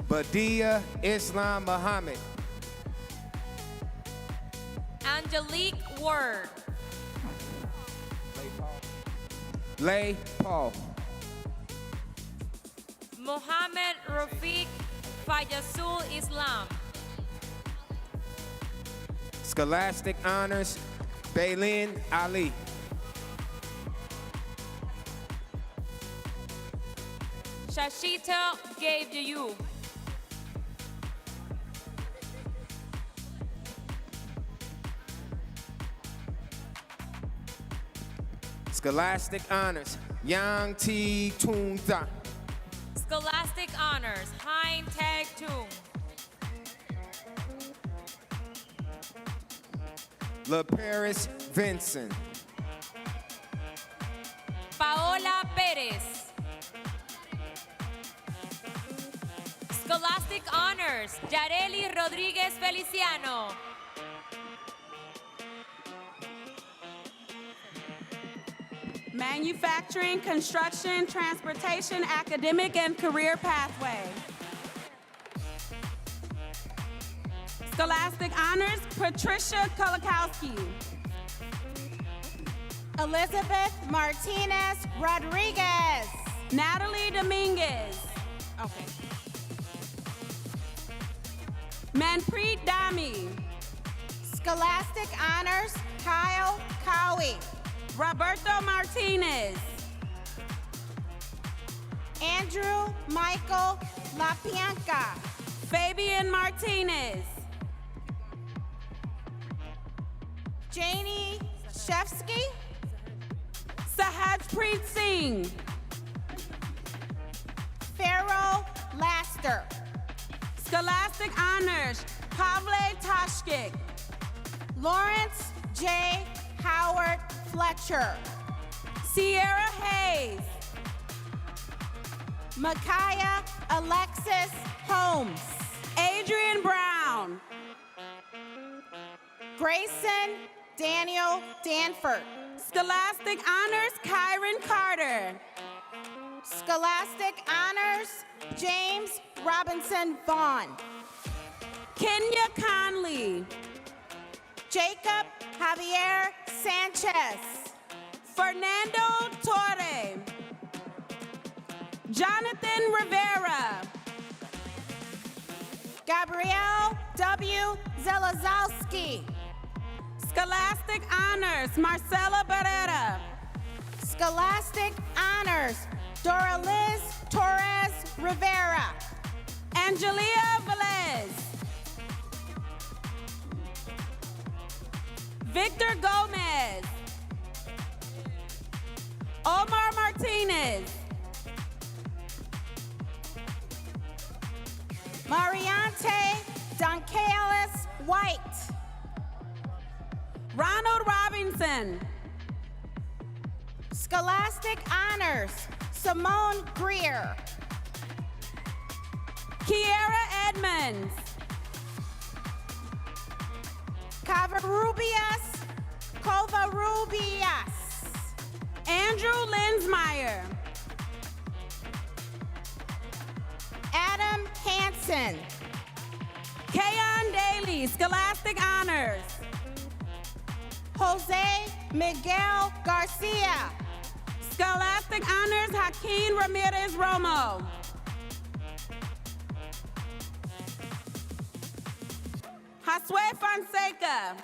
Badia Islam Muhammad.
Angelique Word.
Lay Paul.
Mohammed Rafiq Fayasul Islam.
Scholastic Honors, Bailin Ali.
Shashita gave to you.
Scholastic Honors, Yang T. Tunza.
Scholastic Honors, Hein Tag Tung.
La Paris Vincent.
Paola Perez. Scholastic Honors, Yareli Rodriguez Feliciano.
Manufacturing, construction, transportation, academic, and career pathway. Scholastic Honors, Patricia Kolakowski.
Elizabeth Martinez Rodriguez.
Natalie Dominguez.
Okay.
Manpreet Dami.
Scholastic Honors, Kyle Cowie.
Roberto Martinez.
Andrew Michael LaPianca.
Fabian Martinez.
Janie Shefsky.
Sahajpreet Singh.
Pharaoh Laster.
Scholastic Honors, Pavle Tashkik.
Lawrence J. Howard Fletcher.
Sierra Hayes.
Micaiah Alexis Holmes.
Adrian Brown.
Grayson Daniel Danford.
Scholastic Honors, Kyron Carter.
Scholastic Honors, James Robinson Vaughn.
Kenya Conley.
Jacob Javier Sanchez.
Fernando Torre. Jonathan Rivera.
Gabrielle W. Zelazowski.
Scholastic Honors, Marcela Barrera.
Scholastic Honors, Dora Liz Torres Rivera.
Angelia Velez. Victor Gomez. Omar Martinez.
Mariante Doncalis White.
Ronald Robinson.
Scholastic Honors, Simone Greer.
Kiera Edmonds.
Covarrubias.
Andrew Linsmeyer.
Adam Hansen.
Kayon Daly, Scholastic Honors.
Jose Miguel Garcia.
Scholastic Honors, Joaquin Ramirez Romo. Josue Fonseca.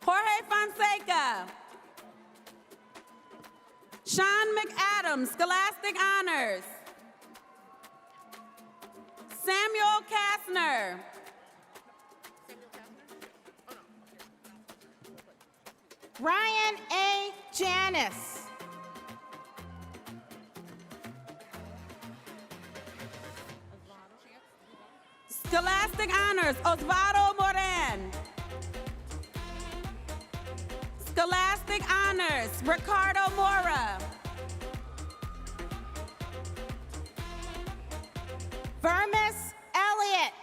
Jorge Fonseca. Sean McAdams, Scholastic Honors. Samuel Kastner.
Ryan A. Janis.
Scholastic Honors, Osvaldo Moran. Scholastic Honors, Ricardo Mora.
Vermis Elliott.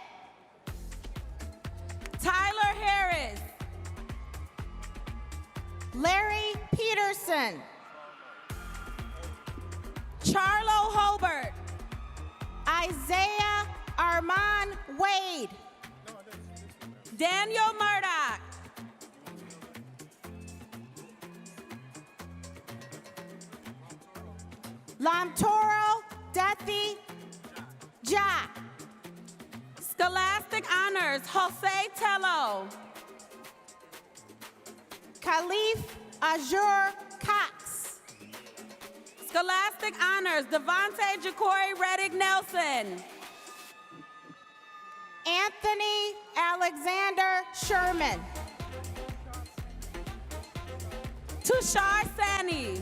Tyler Harris.
Larry Peterson.
Charlo Hobart.
Isaiah Armand Wade.
Daniel Murdoch.
Lamtoro
Kathy Ja. Scholastic Honors, Jose Tello. Khalif Azure Cox. Scholastic Honors, Devontae Jacory Reddick Nelson. Anthony Alexander Sherman. Tushar Sani.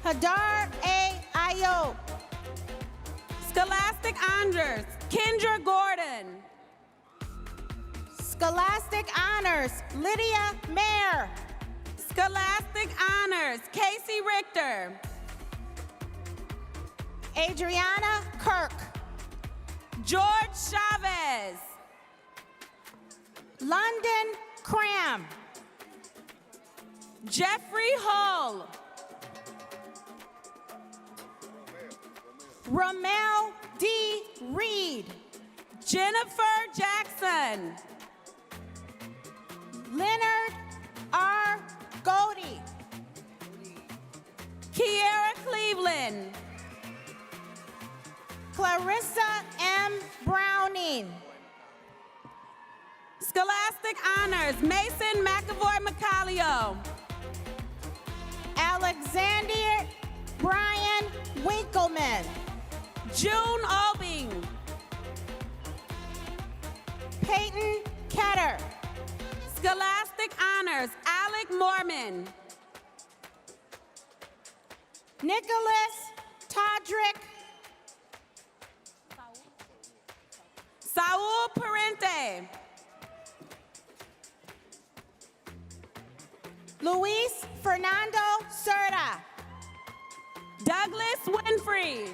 Hadar A. Ayo. Scholastic Honors, Kendra Gordon. Scholastic Honors, Lydia Mayer. Scholastic Honors, Casey Richter. Adriana Kirk. George Chavez. London Cram. Jeffrey Hull. Ramel D. Reed. Jennifer Jackson. Leonard R. Godey. Kiera Cleveland. Clarissa M. Browning. Scholastic Honors, Mason McAvoy Macalio. Alexander Brian Winkleman. June Obing. Peyton Ketter. Scholastic Honors, Alec Mormon. Nicholas Todrick. Saul Parente. Luis Fernando Cerda. Douglas Winfrey.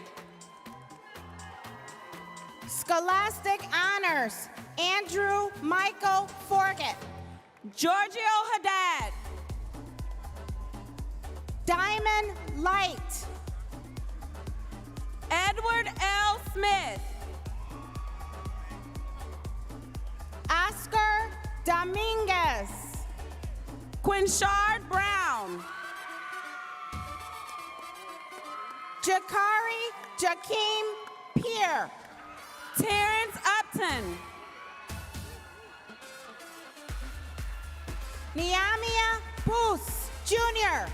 Scholastic Honors, Andrew Michael Forget. Giorgio Haddad. Diamond Light. Edward L. Smith. Oscar Dominguez. Quinshard Brown. Jakari Jakeem Pierre. Terrence Upton. Niamia Booth Jr.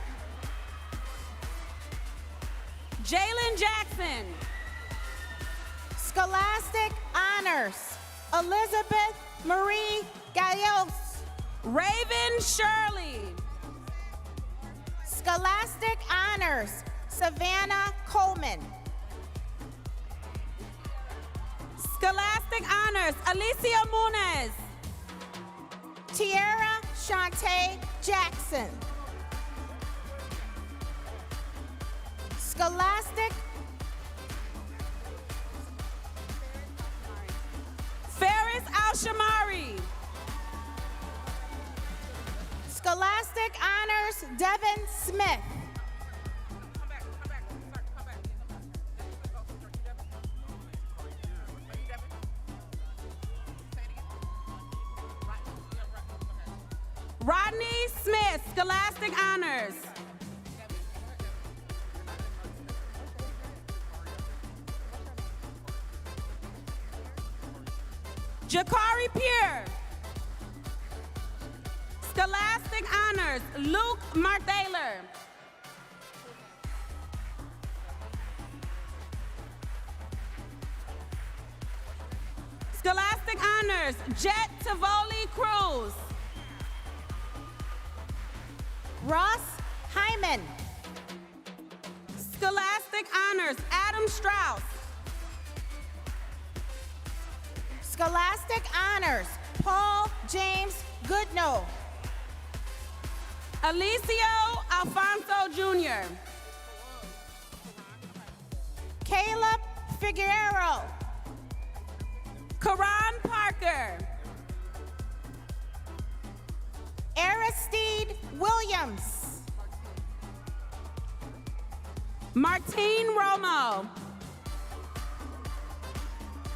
Jalen Jackson. Scholastic Honors, Elizabeth Marie Gallos. Raven Shirley. Scholastic Honors, Savannah Coleman. Scholastic Honors, Alicia Munez. Tierra Shantae Jackson. Scholastic Ferris Al-Shamari. Scholastic Honors, Devin Smith. Rodney Smith, Scholastic Honors. Jakari Pierre. Scholastic Honors, Luke Marthaler. Scholastic Honors, Jet Tivoli Cruz. Ross Hyman. Scholastic Honors, Adam Strauss. Scholastic Honors, Paul James Goodnow. Alicio Alfonso Jr. Caleb Figueroa. Karan Parker. Aristide Williams. Martine Romo.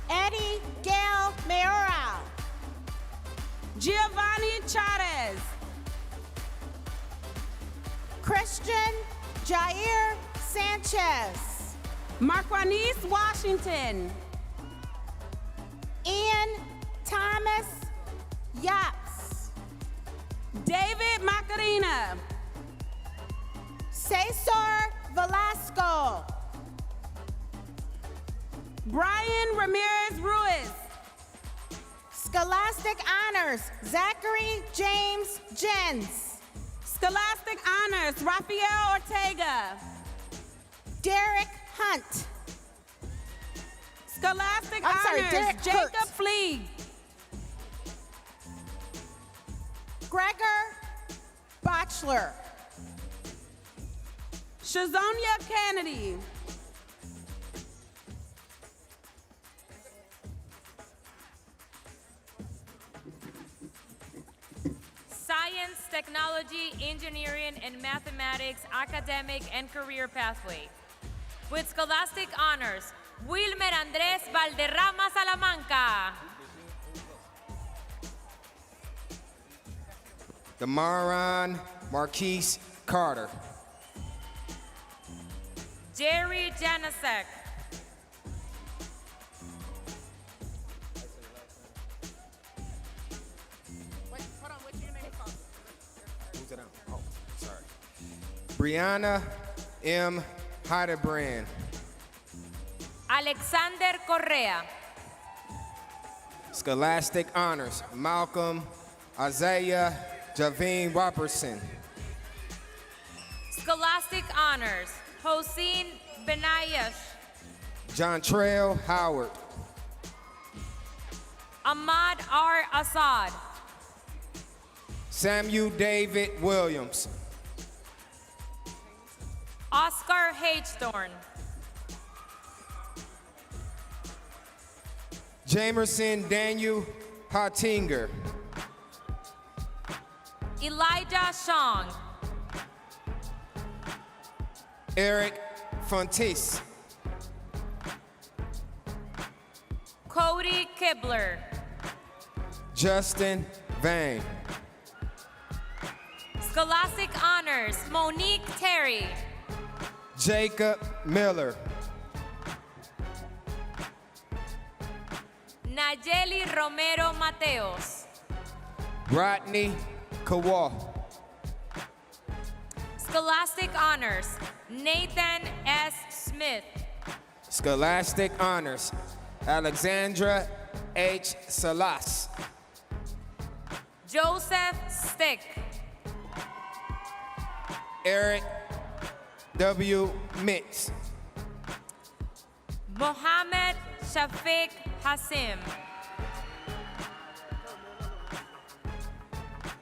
Eddie Gail Mayoral. Giovanni Chavez. Christian Jair Sanchez. Marquanice Washington.
Ian Thomas Yaps.
David Macarena.
Cesar Velasco.
Brian Ramirez Ruiz.
Scholastic Honors, Zachary James Jens.
Scholastic Honors, Rafael Ortega.
Derek Hunt.
Scholastic
I'm sorry,
Honors,
Derek
Jacob
Hurt.
Fleeg.
Gregor Bachelor.
Shazonia Kennedy.
Science, technology, engineering, and mathematics academic and career pathway. With scholastic honors, Wilmer Andrés Valderrama Salamanca.
Damaron Marquise Carter.
Jerry Janasek.
Who's it on? Oh, sorry. Brianna M. Heidebrand.
Alexander Correa.
Scholastic Honors, Malcolm Isaiah Javine Robertson.
Scholastic honors, Hossein Benayesh.
John Trail Howard.
Ahmad R. Assad.
Samuel David Williams.
Oscar Hagethorn.
Jamerson Daniel Hartinger.
Elijah Shong.
Eric Fontis.
Cody Kibler.
Justin Vane.
Scholastic honors, Monique Terry.
Jacob Miller.
Nayeli Romero Mateos.
Rodney Kawal.
Scholastic honors, Nathan S. Smith.
Scholastic Honors, Alexandra H. Salas.
Joseph Stick.
Eric W. Mitz.
Mohammed Shafiq Hassim.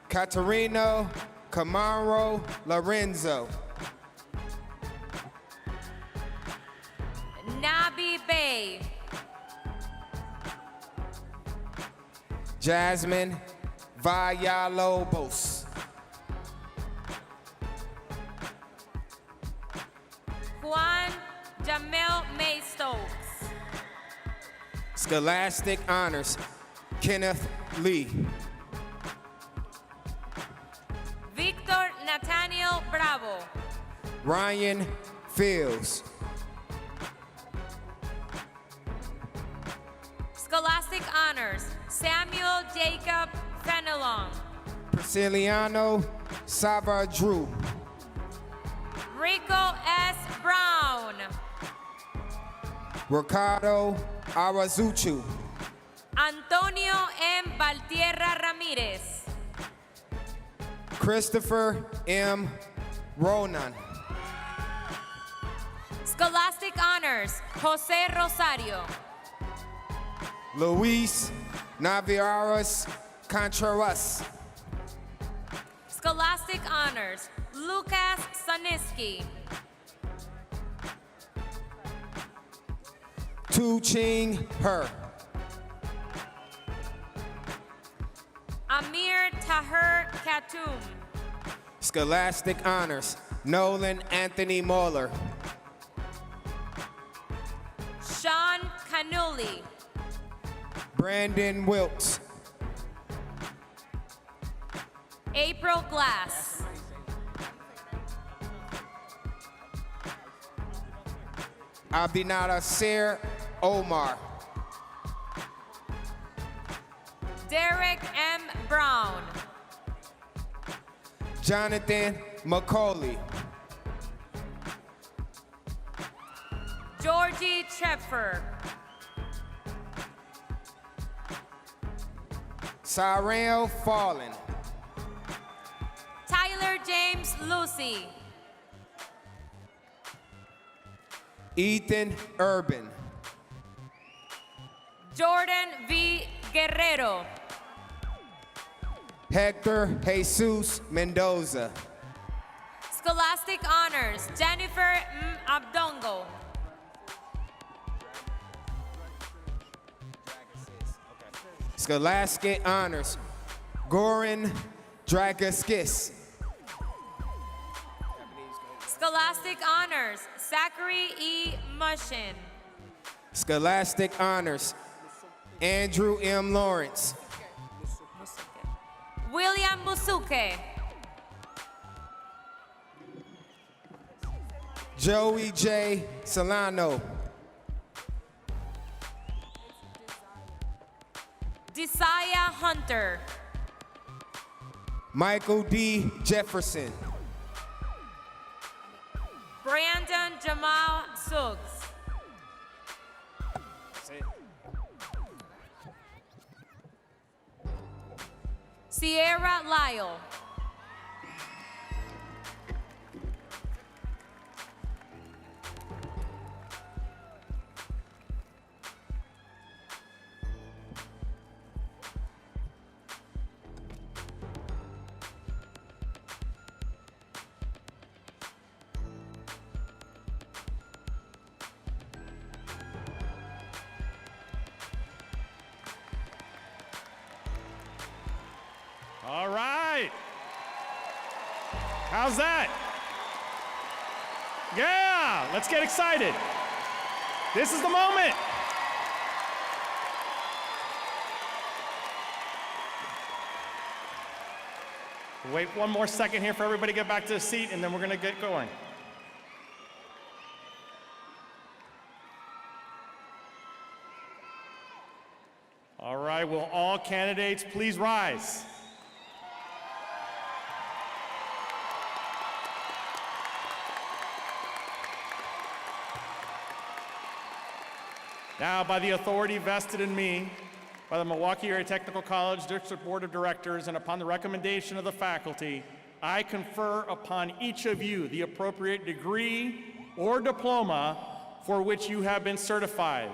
Caterino Camaro Lorenzo.
Nabi Bay.
Jasmine Villalobos.
Juan Jamel May Stokes.
Scholastic Honors, Kenneth Lee.
Victor Nathaniel Bravo.
Ryan Fields.
Scholastic honors, Samuel Jacob Fenelon.
Prisciliano Sava Drew.
Rico S. Brown.
Ricardo Arazuchu.
Antonio M. Valtierra Ramirez.
Christopher M. Ronan.
Scholastic honors, Jose Rosario.
Luis Naviaras Contreras.
Scholastic honors, Lucas Saniski.
Tu Ching Her.
Amir Tahir Khatum.
Scholastic Honors, Nolan Anthony Moeller.
Sean Canuli.
Brandon Wilkes.
April Glass.
Abdinasir Omar.
Derek M. Brown.
Jonathan McCauley.
Georgie Chepfer.
Cyril Fallen.
Tyler James Lucy.
Ethan Urban.
Jordan V. Guerrero.
Hector Jesus Mendoza.
Scholastic Honors, Jennifer M. Abdongo.
Scholastic Honors, Goran Dragiskis.
Scholastic Honors, Zachary E. Mushin.
Scholastic Honors, Andrew M. Lawrence.
William Musuke.
Joey J. Solano.
Desire Hunter.
Michael D. Jefferson.
Brandon Jamal Suggs. Sierra Lyle.
All right. How's that? Yeah, let's get excited. This is the moment. Wait one more second here for everybody to get back to the seat, and then we're going to get going. All right, will all candidates please rise? Now, by the authority vested in me by the Milwaukee Area Technical College District Board of Directors and upon the recommendation of the faculty, I confer upon each of you the appropriate degree or diploma for which you have been certified.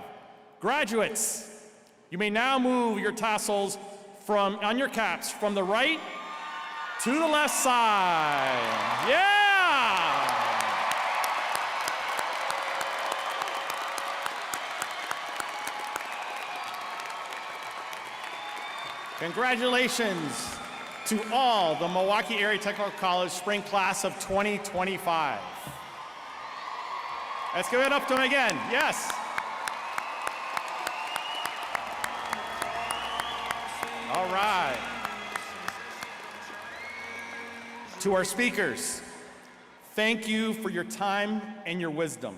Graduates, you may now move your tassels on your caps from the right to the left side. Yeah! Congratulations to all the Milwaukee Area Technical College Spring Class of 2025. Let's give it up to them again, yes. All right. To our speakers, thank you for your time and your wisdom.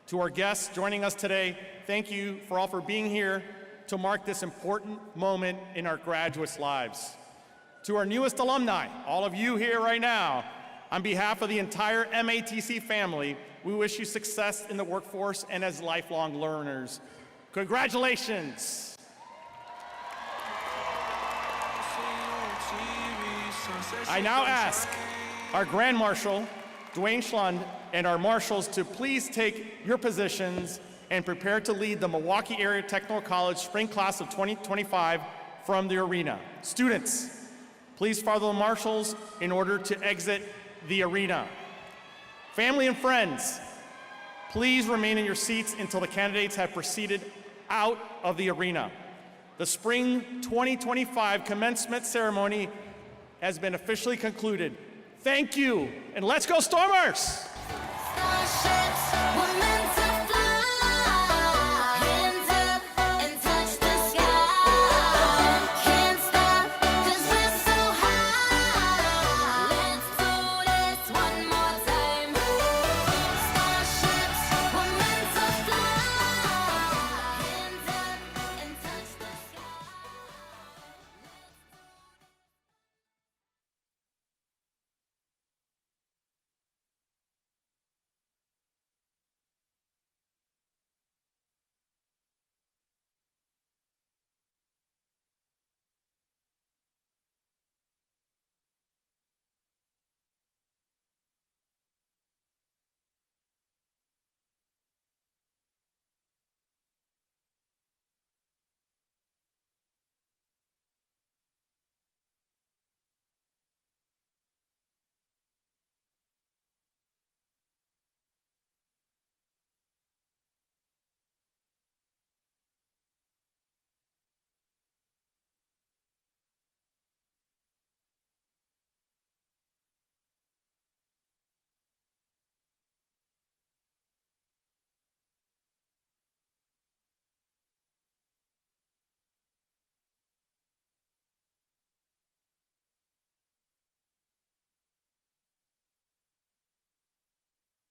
To our guests joining us today, thank you for being here to mark this important moment in our graduates' lives. To our newest alumni, all of you here right now, on behalf of the entire MATC family, we wish you success in the workforce and as lifelong learners. Congratulations. I now ask our Grand Marshal, Dwayne Schlund, and our marshals to please take your positions and prepare to lead the Milwaukee Area Technical College Spring Class of 2025 from the arena. Students, please follow the marshals in order to exit the arena. Family and friends, please remain in your seats until the candidates have proceeded out of the arena. The Spring 2025 commencement ceremony has been officially concluded. Thank you, and let's go Stormers!